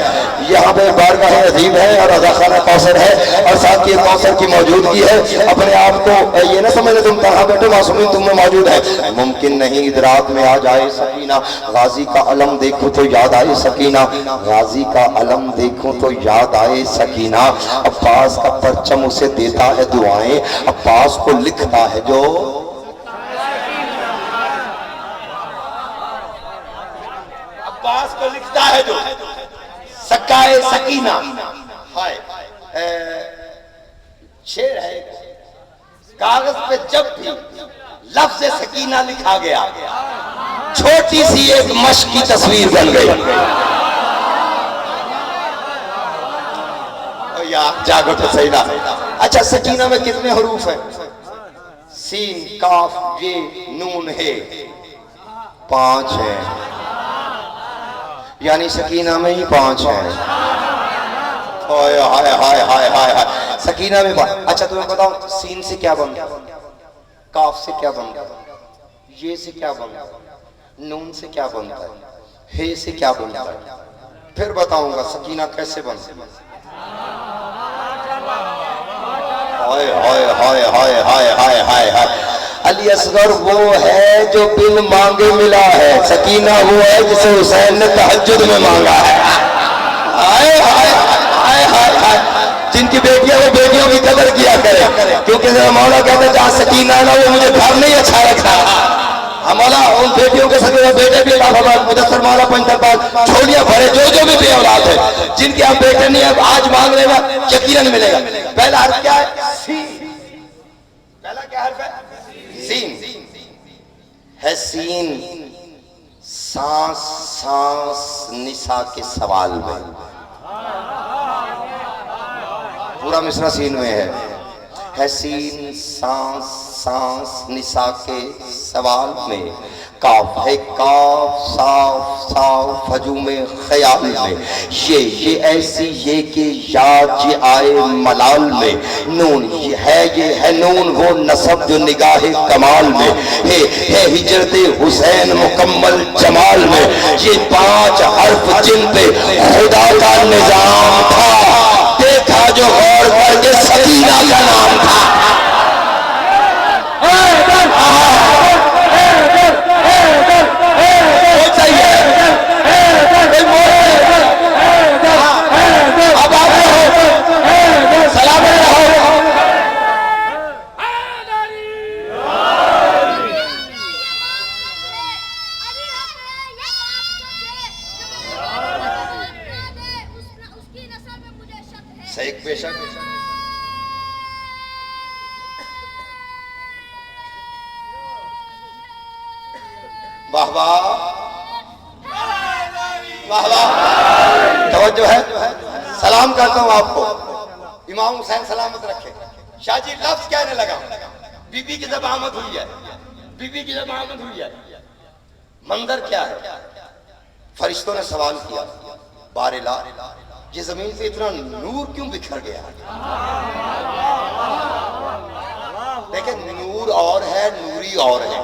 یہاں پہ بارگاہ عظیم ہے اور رضاخانہ کوثر ہے اور ساتھ یہ کوثر کی موجودگی ہے. اپنے آپ کو یہ نہ سمجھے تم کہاں بیٹھے معصومین تم میں موجود ہے. ممکن نہیں ادراک میں آ جائے سکینہ. غازی کا علم دیکھو تو یاد آئے سکینہ. غازی کا علم دیکھو تو یاد آئے سکینہ. عباس کا پرچم اسے دیتا ہے دعائیں. عباس کو لکھتا ہے جو عباس کو لکھتا ہے جو سکائے سکینہ. ہائے شعر ہے کاغذ پہ جب بھی لفظ سکینہ لکھا گیا چھوٹی سی ایک مشق کی تصویر بن گئی. یار جاگو تو صحیح نہ. اچھا سکینہ میں کتنے حروف ہیں؟ سین کاف یہ نون ہے 5 ہیں. یعنی سکینہ میں ہی 5 ہیں. ہائے ہائے ہائے ہائے ہائے سکینہ میں 5. اچھا تمہیں بتاؤں سین سے کیا بنتا ہے, کاف سے کیا بنتا ہے, یہ سے کیا بنتا ہے, نون سے کیا بنتا ہے, ہے سے کیا بنتا ہے. پھر بتاؤں گا سکینہ کیسے بنتا ہے. ہائے ہائے ہائے ہائے ہائے ہائے ہائے ہائے. علی اصغر وہ ہے جو بن مانگے ملا ہے. سکینہ وہ ہے جسے حسین نے تہجد میں مانگا ہے. ہائے ہائے ہائے ہائے ہائے. جن کی بیٹیاں وہ بیٹیوں کی قدر کیا کرے, کیونکہ مولا کہتے جہاں سکینہ ہے نا وہ مجھے گھر نہیں اچھا لگتا. مولا ان بیٹیوں کے ساتھ بیٹے بھی مدثر مولا پنجتر چھوڑیاں بھرے جو بھی بے اولاد ہے جن کے آپ بیٹے نہیں ہیں آج مانگ لے گا یقیناً ملے گا. پہلا حرف کیا ہے؟ سین. پہلا کیا حرف ہے؟ سین ہے. سین سانس سانس نساء کے سوال میں. پورا مصرع سین میں ہے. سین سانس سانس نساء کے سوال میں. کاف ہے کاف صاف صاف ہجوم خیال میں. یہ ایسی یہ کہ یاد یہ آئے ملال میں. نون یہ ہے نون وہ نصب جو نگاہ کمال میں ہے ہجرت حسین مکمل جمال میں. یہ 5 حرف جن پہ خدا کا نظام تھا دیکھا جو غور کر کے سکینہ کا نام تھا. واہ واہ واہ واہ. توجہ ہے. سلام کرتا ہوں آپ کو. امام حسین سلامت رکھے. شاہ جی لفظ کہنے لگا بی بی کی جب آمد ہوئی ہے, بی بی کی جب آمد ہوئی ہے. منظر کیا ہے؟ فرشتوں نے سوال کیا بارلا یہ زمین سے اتنا نور کیوں بکھر گیا؟ دیکھیں نور اور ہے نوری اور ہے.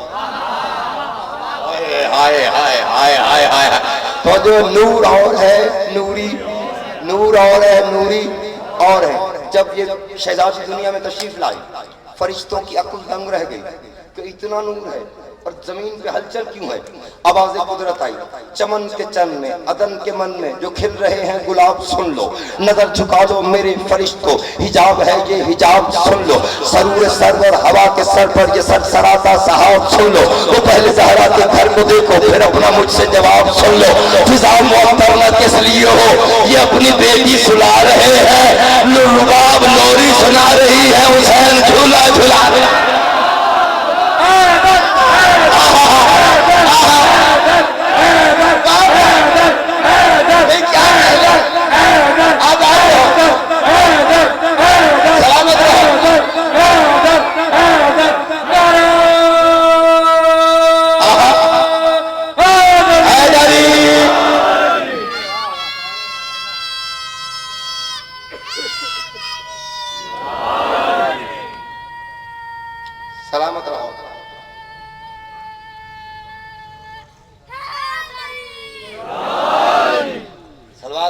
ہائے ہائے ہائے ہائے ہائے. تو جو نور اور ہے نوری, نور اور ہے نوری اور ہے. جب یہ شہزادی دنیا میں تشریف لائی فرشتوں کی عقل دنگ رہ گئی کہ اتنا نور ہے اور زمین پہ ہلچل کیوں ہے. آواز قدرت آئی چمن کے چن میں عدن کے من میں جو کھل رہے ہیں گلاب سن لو. نظر جھکا دو میرے فرشتوں حجاب ہے یہ حجاب سن لو. سرور سرور ہوا کے سر پر یہ سر سراتا صحاب سن لو. وہ پہلے زہرا کے گھر کو دیکھو پھر اپنا مجھ سے جواب سن لو. فضا محترمہ کس لیے ہو یہ اپنی بیٹی سلا رہے ہیں. رباب لوری سنا رہی ہے حسین جھولا جھولا.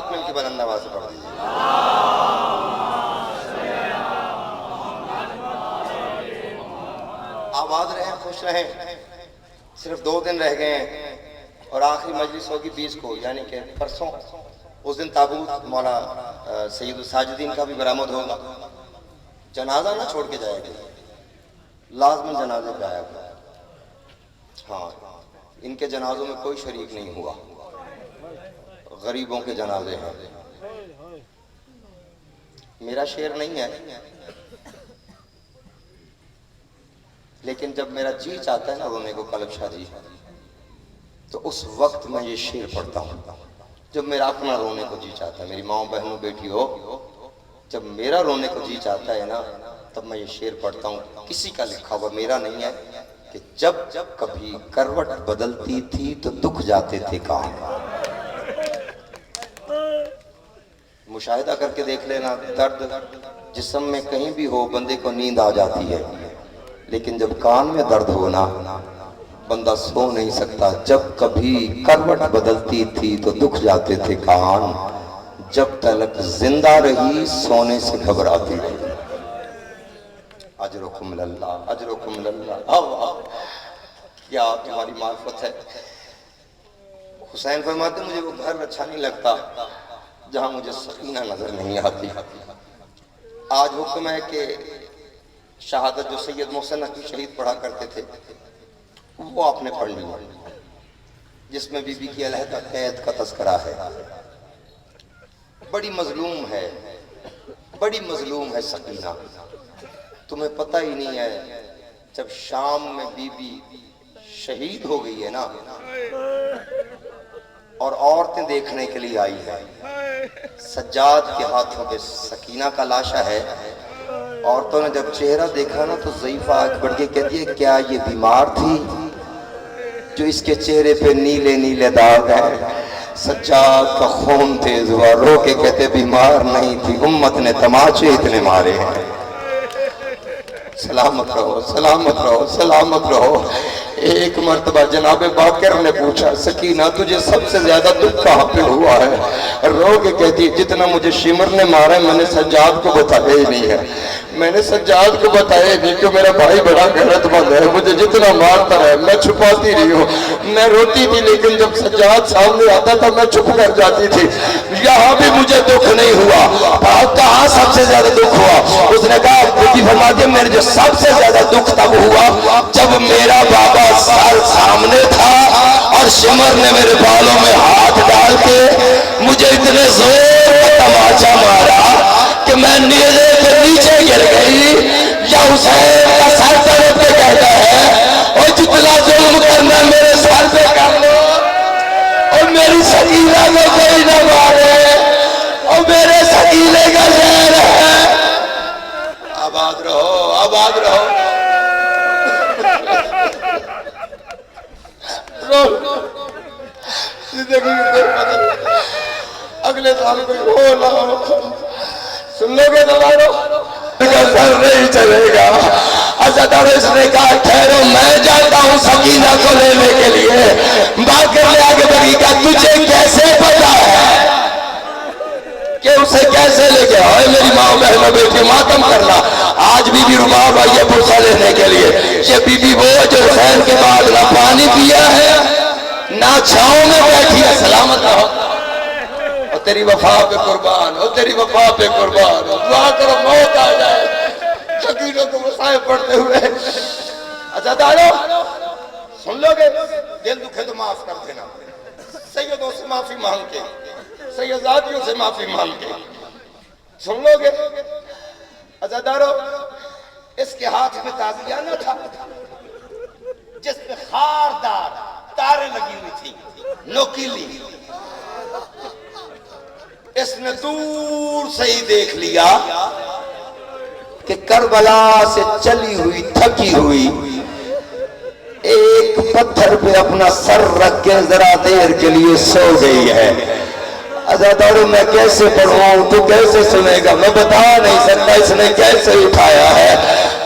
ہاتھ مل کے بلند آواز سے پڑھ دیجیے. آباد رہیں، خوش رہیں. صرف 2 دن رہ گئے ہیں اور آخری مجلس ہوگی 20 کو، یعنی کہ پرسوں. اس دن تابوت مولا سید الساجدین کا بھی برآمد ہوگا. جنازہ نہ چھوڑ کے جائے گا، لازمی جنازے پہ آیا گا. ہاں، ان کے جنازوں میں کوئی شریک نہیں ہوا، غریبوں کے جنازے ہیں. میرا شعر نہیں ہے، لیکن جب میرا جی چاہتا ہے نا رونے کو کلب شاہ جی، تو اس وقت میں یہ شعر پڑھتا ہوں. جب میرا اپنا رونے کو جی چاہتا ہے، میری ماں بہنوں بیٹی ہو، جب میرا رونے کو جی چاہتا ہے نا تب میں یہ شعر پڑھتا ہوں. کسی کا لکھا ہوا، میرا نہیں ہے، کہ جب کبھی کروٹ بدلتی تھی تو دکھ جاتے تھے کام. مشاہدہ کر کے دیکھ لینا، درد جسم میں کہیں بھی ہو بندے کو نیند آ جاتی ہے، لیکن جب کان میں درد ہونا بندہ سو نہیں سکتا. جب کبھی کروٹ بدلتی تھی تو دکھ جاتے تھے کان، جب تلک زندہ رہی سونے سے گھبراتی رہی. اجرکم اللہ، اجرکم اللہ. کیا تمہاری معرفت ہے. حسین فرماتے مجھے وہ گھر اچھا نہیں لگتا جہاں مجھے سکینہ نظر نہیں آتی. آج حکم ہے کہ شہادت جو سید محسن نقوی شہید پڑھا کرتے تھے وہ آپ نے پڑھ لی، جس میں بی بی کی علیحدہ قید کا تذکرہ ہے. بڑی مظلوم ہے، بڑی مظلوم ہے سکینہ. تمہیں پتہ ہی نہیں ہے جب شام میں بی بی شہید ہو گئی ہے نا اور عورتیں دیکھنے کے لیے آئی ہیں، سجاد کے ہاتھوں پہ سکینہ کا لاشا ہے. عورتوں نے جب چہرہ دیکھا نا تو ضعیفہ آنکھ بڑھ کے کہتی ہے کیا یہ بیمار تھی جو اس کے چہرے پہ نیلے نیلے داغ ہیں. سجاد کا خون تیز ہوا، رو کے کہتے بیمار نہیں تھی، امت نے تماچے اتنے مارے ہیں. سلامت رہو، سلامت رہو، سلامت رہو. ایک مرتبہ جناب باقر نے پوچھا سکینہ تجھے سب سے زیادہ دکھ کہاں پہ ہوا ہے؟ رو کے کہتی جتنا مجھے شمر نے مارا ہے میں نے سجاد کو بتایا ہی نہیں ہے، میں نے سجاد کو بتایا نہیں کہ میرا بھائی بڑا غیرت مند ہے، مجھے جتنا مارتا ہے میں چھپاتی رہی ہوں. میں روتی تھی لیکن جب سجاد سامنے آتا تھا میں چھپ کر جاتی تھی. یہاں بھی مجھے دکھ نہیں ہوا. کہاں سب سے زیادہ دکھ ہوا؟ اس نے کہا بیٹی فرما دیا میرے جو سب سے زیادہ دکھ تب ہوا جب میرا بابا سر سامنے تھا اور شمر نے میرے بالوں میں ہاتھ ڈال کے مجھے اتنے زور کا تماچا مارا کہ میں نیزے کے نیچے گر گئی. یا حسین کا سر طرف پہ کہتا ہے اور جتنا ظلم کرنا میرے سر پہ کر لو اور میری سکینہ کو کوئی نہ مارے اور میرے سکینے کا زہر ہے. آباد رہو، آباد رہو. زندگی کوئی بدل اگلے سال کوئی ہو نہ ہو سن لو گے دوبارہ کا سر نہیں چلے گا. عزدار اس نے کہا ٹھہرو میں جاتا ہوں سکینہ کو لینے کے لیے. باقر نے آگے بڑھی کہا تجھے کیسے پتا ہے کہ اسے کیسے لے کے آئے؟ میری ماں بہنوں بیٹی ماتم کرنا. آج بی بی رباب آئی ہے پرسہ لینے کے لیے. یہ بی بی وہ جو حسین کے بعد نہ پانی پیا ہے نہ چھاؤں میں بیٹھی ہے. سلامت رہو. اور تیری وفا پہ قربان، اور تیری وفا پہ قربان. دعا کرو موت آ جائے شکینوں کو مصائب پڑھتے ہوئے. عزادارو سن لو گے دل دکھے تو معاف کر دینا. سیدوں سے معافی مانگ کے، سیداتیوں سے معافی مانگ کے سن لو گے. عزادارو اس کے ہاتھ میں تازیہ نہ تھا جس پہ خاردار تاریں لگی ہوئی تھی نوکیلی. اس نے دور سے ہی دیکھ لیا کہ کربلا سے چلی ہوئی تھکی ہوئی ایک پتھر پہ اپنا سر رکھ کے ذرا دیر کے لیے سو گئی ہے. عزادارو میں کیسے پڑھوں تو کیسے سنے گا؟ میں بتا نہیں سکتا اس نے کیسے اٹھایا ہے.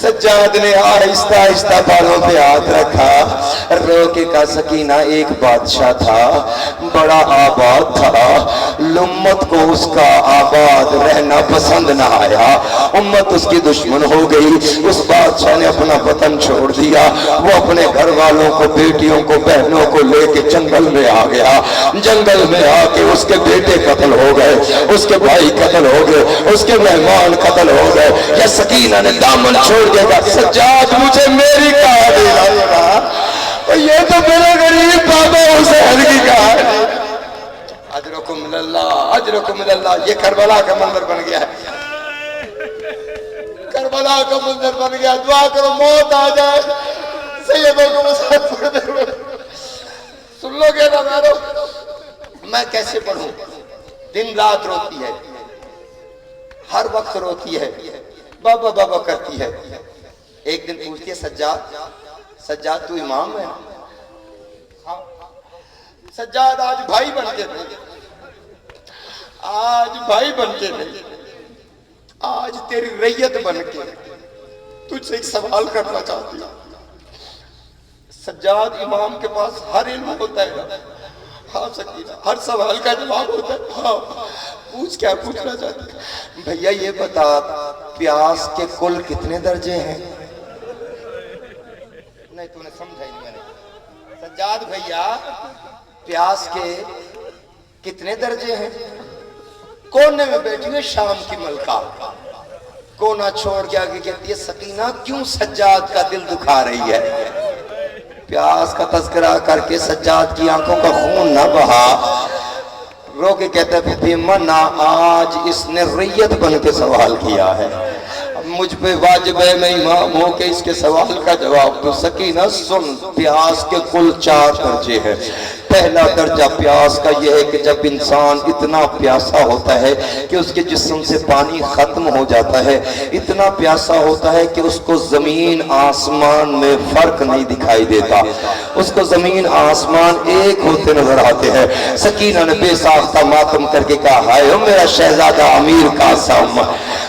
سجاد نے آہستہ آہستہ بالوں پہ ہاتھ رکھا، رو کے کہا سکینہ ایک بادشاہ تھا، بڑا آباد تھا، امت کو اس کا آباد رہنا پسند نہ آیا، امت اس کی دشمن ہو گئی، اس بادشاہ نے اپنا وطن چھوڑ دیا، وہ اپنے گھر والوں کو، بیٹیوں کو، بہنوں کو لے کے جنگل میں آ گیا، جنگل میں آ کے اس کے بیٹے قتل ہو گئے، اس کے بھائی قتل ہو گئے، اس کے مہمان قتل ہو گئے، یا سکینہ نے دامن چھوڑ دیا، سجاد مجھے میری کہانی لگا، یہ تو میرے غریب بابا حسین کی کہانی، اجرکم اللہ، اجرکم اللہ۔ یہ کربلا کا منظر بن گیا ہے، کربلا کا منظر بن گیا، دعا کرو موت آ جائے سیدوں کو مساعد پڑھ دے۔ سن لو گے نا مارو، میں کیسے پڑھوں؟ دن رات روتی ہے، ہر وقت روتی ہے، بابا بابا کرتی ہے۔ ایک دن پوچھتی ہے سجاد، سجاد تو امام ہے؟ ہاں۔ سجاد آج بھائی بن کے نہیں، آج بھائی بن کے نہیں، آج تیری ریت بن کے تجھ سے ایک سوال کرنا چاہتی ہوں۔ سجاد امام کے پاس ہر علم ہوتا ہے، ہاں سکینہ، ہر سوال کا جواب ہوتا ہے، ہاں پوچھ، کیا پوچھنا چاہتی ہے؟ بھیا یہ بتا پیاس کے کل کتنے درجے ہیں؟ نہیں تو نے سمجھا ہی نہیں میں نے۔ سجاد بھیا پیاس کے کتنے درجے ہیں؟ کونے میں بیٹھی ہوئی شام کی ملکہ کونا چھوڑ کے آگے کہتی ہے سکینہ کیوں سجاد کا دل دکھا رہی ہے؟ پیاس کا تذکرہ کر کے سجاد کی آنکھوں کا خون نہ بہا، رو کے کہتا ہے بیمنا آج اس نے ریت بن کے سوال کیا ہے، مجھ پہ واجب ہے میں امام ہو کے اس کے سوال کا جواب دوں۔ سکینہ سن، پیاس کے کل 4 درجے ہیں۔ پہلا درجہ پیاس کا یہ ہے کہ جب انسان اتنا پیاسا ہوتا ہے کہ اس کے جسم سے پانی ختم ہو جاتا ہے، اتنا پیاسا ہوتا ہے کہ اس کو زمین آسمان میں فرق نہیں دکھائی دیتا، اس کو زمین آسمان ایک ہوتے نظر آتے ہیں۔ سکینہ نے بے ساختہ ماتم کر کے کہا ہائے او میرا شہزادہ امیر قاسم،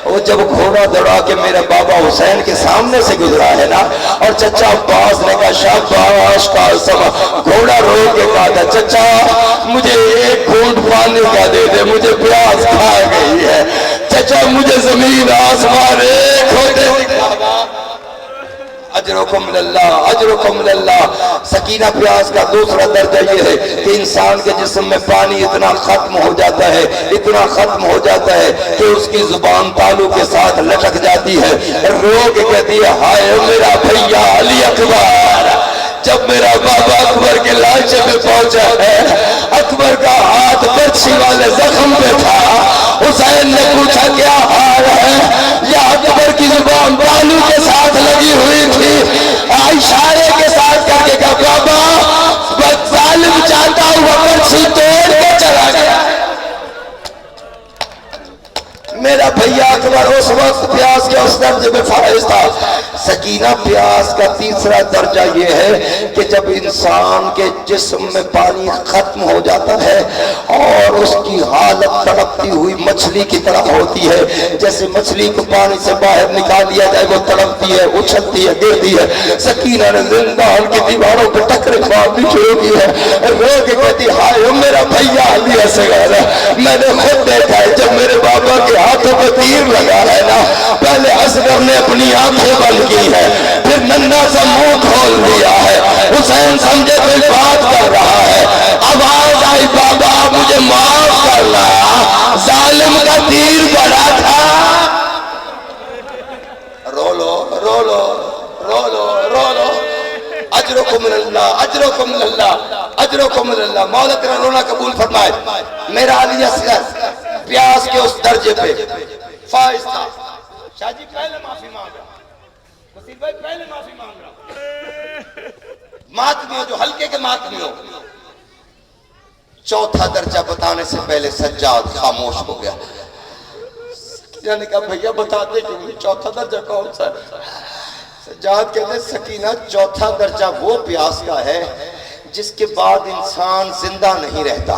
وہ جب گھوڑا دوڑا کے میرے بابا حسین کے سامنے سے گزرا ہے نا، اور چچا عباس نے کہا شاباش قاسم، گھوڑا رو کے کہا چچا مجھے ایک گھونٹ پانی کا دے دے، مجھے پیاس کھا گئی ہے، چچا مجھے زمین آسمان ایک ہوتے دکھاوا۔ اجرکم للہ، اجرکم للہ۔ سکینہ پیاس کا دوسرا درجہ یہ ہے کہ انسان کے جسم میں پانی اتنا ختم ہو جاتا ہے، اتنا ختم ہو جاتا ہے کہ اس کی زبان تالو کے ساتھ لٹک جاتی ہے، رو کے کہتی ہے ہائے میرا بھیا علی اکبر۔ جب میرا بابا اکبر کے لانچے میں پہنچا ہے، اکبر کا ہاتھ برچھی والے زخم پہ تھا، حسین نے پوچھا کیا حال ہے، یا اکبر کی زبان بالو کے ساتھ لگی ہوئی تھی، اشارے کے ساتھ کر کے کہا بابا ظالم چاہتا ہوا برچھی توڑ کے چلا گیا۔ میرا بھیا اکبر اس وقت پیاس کے اس درجے میں فائز تھا۔ سکینہ پیاس کا تیسرا درجہ یہ ہے کہ جب انسان کے جسم میں پانی ختم ہو جاتا ہے اور اس کی حالت تڑپتی ہوئی مچھلی کی طرح ہوتی ہے، جیسے مچھلی کو پانی سے باہر نکال لیا جائے وہ تڑپتی ہے، اچھلتی ہے، گرتی ہے۔ سکینہ نے زندان کی دیواروں پہ ٹکرے مارنی شروع کی ہے، رو کے کہتی ہائے میرا بھیا علی اصغر، میں نے خود دیکھا ہے جب میرے بابا کے ہاتھوں پہ تیر لگا ہے نا، پہلے اصغر نے اپنی آنکھیں بند کی ہے، پھر ننھا سا منہ کھول دیا ہے، حسین سمجھے کوئی بات کر رہا ہے، آواز آئی بابا مجھے معاف کرنا، ظالم کا تیر بڑا تھا۔ رو لو رو لو رو لو رو لو، اجرکم اللہ، اجرکم اللہ، اجرکم اللہ۔ مولا تیرا رونا قبول فرمائے۔ میرا علی اصغر پیاس کے اس درجے پہ فائز تھا۔ شاہ جی پہلے معافی مانگ رہا، وسیل بھائی پہلے معافی مانگ رہا، ماتمیوں جو ہلکے کے ماتمیوں۔ چوتھا درجہ بتانے سے پہلے سجاد خاموش ہو گیا۔ سکینہ نے کہا بھیا بتاتے کیوں نہیں، چوتھا درجہ کون سا ہے؟ سجاد کہتے ہیں سکینہ چوتھا درجہ وہ پیاس کا ہے جس کے بعد انسان زندہ نہیں رہتا۔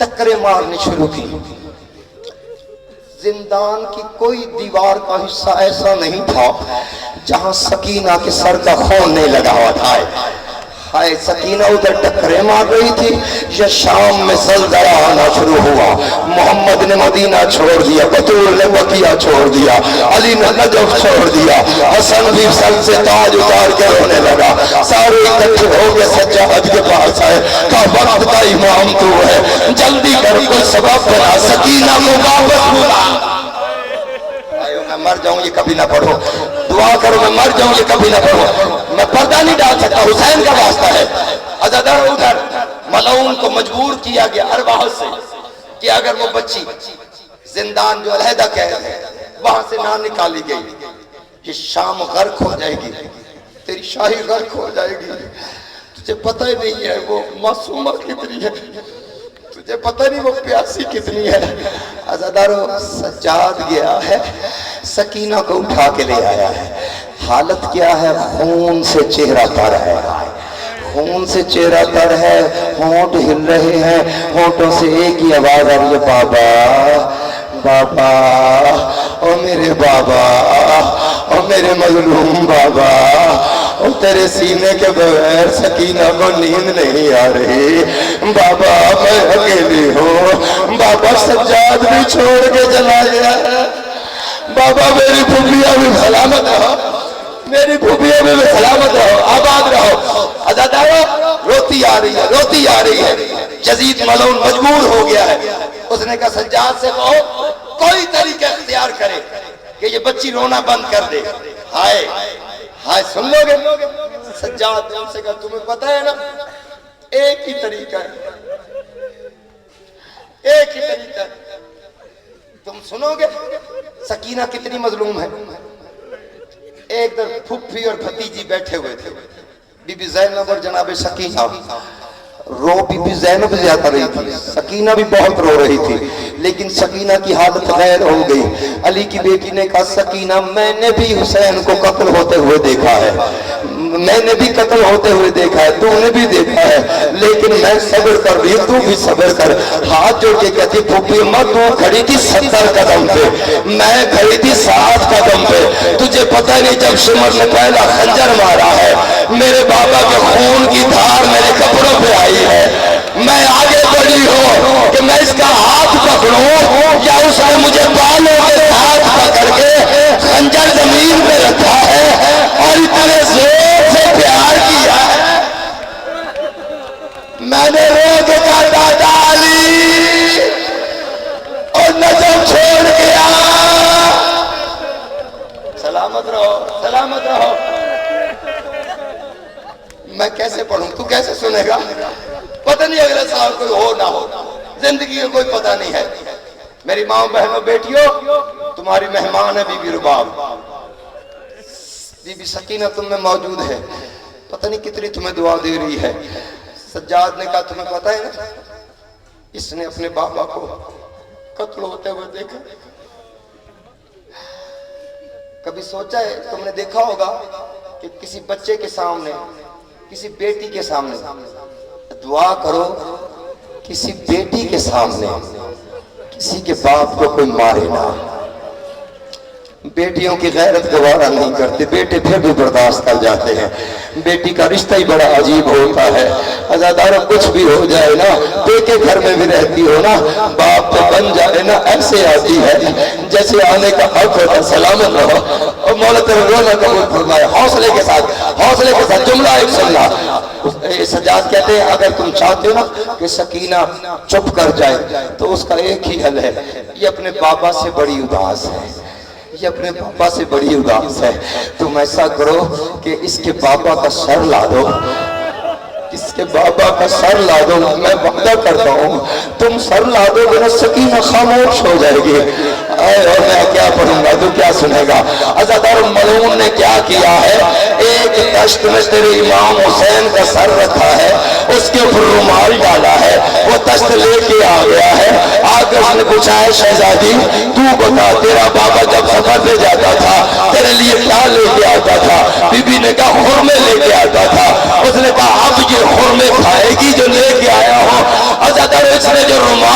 ٹکرے مارنی شروع کی. زندان کی کوئی دیوار کا حصہ ایسا نہیں تھا جہاں سکینہ کے سر کا خون نہیں لگا ہوا تھا. ہائے سکینہ ادھر ٹکرے مار رہی تھی یا شام میں زلزلہ آنا شروع ہوا. محمد نے مدینہ چھوڑ دیا, بطول نے بقیہ چھوڑ دیا, علی نے نجف چھوڑ دیا, حسن بھی سر سے تاج اتار کے رونے لگا. سارے اکٹھے ہو کے سجاد کے پاس آئے, کہا وقت کا امام تو ہے, جلدی کر کوئی سبب بنا, سکینہ کو واپس بلا. میں مر جاؤں یہ کبھی نہ پڑھو, دعا کرو میں مر جاؤں یہ کبھی نہ پڑھو. میں پردہ نہیں ڈال سکتا, حسین کا واسطہ ہے. عزادار ادھر ملعون کو مجبور کیا گیا ارواح سے کہ اگر وہ بچی زندان جو علیحدہ قید ہے وہاں سے نہ نکالی گئی, یہ شام غرق ہو جائے گی, تیری شاہی غرق ہو جائے گی. تجھے پتہ ہی نہیں ہے وہ معصومہ کتنی ہے, تجھے پتہ نہیں وہ پیاسی کتنی ہے. عزادارو سجاد گیا ہے, سکینہ کو اٹھا کے لے آیا ہے. حالت کیا ہے, خون سے چہرہ تر ہے, خون سے چہرہ تر ہے, ہونٹ ہل رہے ہیں, ہونٹوں سے ایک ہی آواز آ رہی ہے, بابا بابا او میرے بابا او میرے مظلوم بابا. اور تیرے سینے کے بغیر سکینہ کو نیند نہیں آ رہی, بابا میں اکیلی ہوں, بابا سجاد بھی چھوڑ کے چلا گیا ہے, بابا میری پھوپھیاں بھی سلامت رہو, میری پھوپھیاں بھی سلامت رہو, آباد رہو. عزادارو روتی آ رہی ہے, روتی آ رہی ہے. یزید ملعون مجبور ہو گیا ہے. اس نے کہا سجاد سے کہو کوئی طریقہ اختیار کرے کہ یہ بچی رونا بند کر دے. ہائے ہائے سن لو گے. سجاد نے ان سے کہا تمہیں پتہ ہے نا ایک ہی طریقہ ہے, ایک ہی طریقہ ہے, تم سنو گے. سکینہ کتنی مظلوم ہے. ایک در پھپھی اور بھتیجی بیٹھے ہوئے تھے, بی بی زینب اور جناب سکینہ. رو بی بی زینب زیادہ رہی تھی, سکینہ بھی بہت رو رہی تھی, لیکن سکینہ کی حالت غیر ہو گئی. علی کی بیٹی نے کہا سکینہ میں نے بھی حسین کو قتل ہوتے ہوئے دیکھا ہے, میں نے بھی قتل ہوتے ہوئے دیکھا ہے, تو نے بھی دیکھا ہے, لیکن میں صبر کر رہی ہوں, تو بھی صبر کر. ہاتھ جوڑ کے کہتی پھوپھی اماں تو کھڑی تھی 70 قدم پہ, میں کھڑی تھی 60 قدم پہ, تجھے پتہ نہیں جب شمر نے پہلا خنجر مارا ہے میرے بابا کے خون کی دھار میرے کپڑوں پہ آئی ہے, میں آگے بڑھی ہوں کہ میں اس کا ہاتھ پکڑوں یا اس نے مجھے بالوں کے ساتھ پکڑ کے خنجر زمین پہ رکھا ہے اور اتنے زور سے پیار کیا ہے. میں نے رو کے کہا دادا علی اور نجم چھوڑ گیا. سلامت رہو, سلامت رہو. میں کیسے پڑھوں, تو کیسے سنے گا, پتہ نہیں اگلے سال کوئی ہو نہ ہو, زندگی کا کوئی پتہ نہیں ہے. میری ماں بہنوں بیٹیوں تمہاری مہمان ہے بی بی رباب, بی بی سکینہ تم میں موجود ہے, پتہ نہیں کتنی تمہیں دعا دے رہی ہے. سجاد نے کہا تمہیں پتہ ہے نا اس نے اپنے بابا کو قتل ہوتے ہوئے دیکھا, کبھی سوچا ہے, تم نے دیکھا ہوگا کہ کسی بچے کے سامنے, کسی بیٹی کے سامنے دعا کرو, کسی بیٹی کے سامنے کسی کے باپ کو کوئی مارے نہ. بیٹیوں کی غیرت گوارا نہیں کرتے, بیٹے پھر بھی برداشت کر جاتے ہیں. بیٹی کا رشتہ ہی بڑا عجیب ہوتا ہے. عزاداروں کچھ بھی ہو جائے نا, بیٹے گھر میں بھی رہتی ہو نا, باپ پہ بن جائے نا, ایسے آتی ہے جیسے آنے کا حق ہوتا. سلامت رہو اور مولا تیرے رونا قبول فرمائے. حوصلے کے ساتھ, حوصلے کے ساتھ جملہ ایک سننا. سجاد کہتے ہیں اگر تم چاہتے ہو نا کہ سکینہ چپ کر جائے تو اس کا ایک ہی حل ہے, یہ اپنے بابا سے بڑی اداس ہے, یہ اپنے بابا سے بڑی اداس ہے. تم ایسا کرو کہ اس کے بابا کا سر لا دو, اس کے بابا کا سر لا دو. میں وعدہ کرتا ہوں تم سر لا دو میرا سکینہ خاموش ہو جائے گی. اور میں کیا پڑھوں گا, تو کیا سنے گا. عزادار ملعون نے کیا کیا ہے, ایک دشت میں تیرے امام حسین کا سر رکھا ہے, اس کے اوپر رومال ڈالا ہے, وہ دشت لے کے آ گیا ہے. آگے اس نے پوچھا ہے شہزادی تو بتا تیرا بابا جب سفر پہ جاتا تھا تیرے لیے کیا لے کے آتا تھا. بی بی نے کہا خرمے لے کے آتا تھا. اس نے کہا اب یہ خرمے کھائے گی جو لے کے آیا ہو. عزادار اس نے جو رومال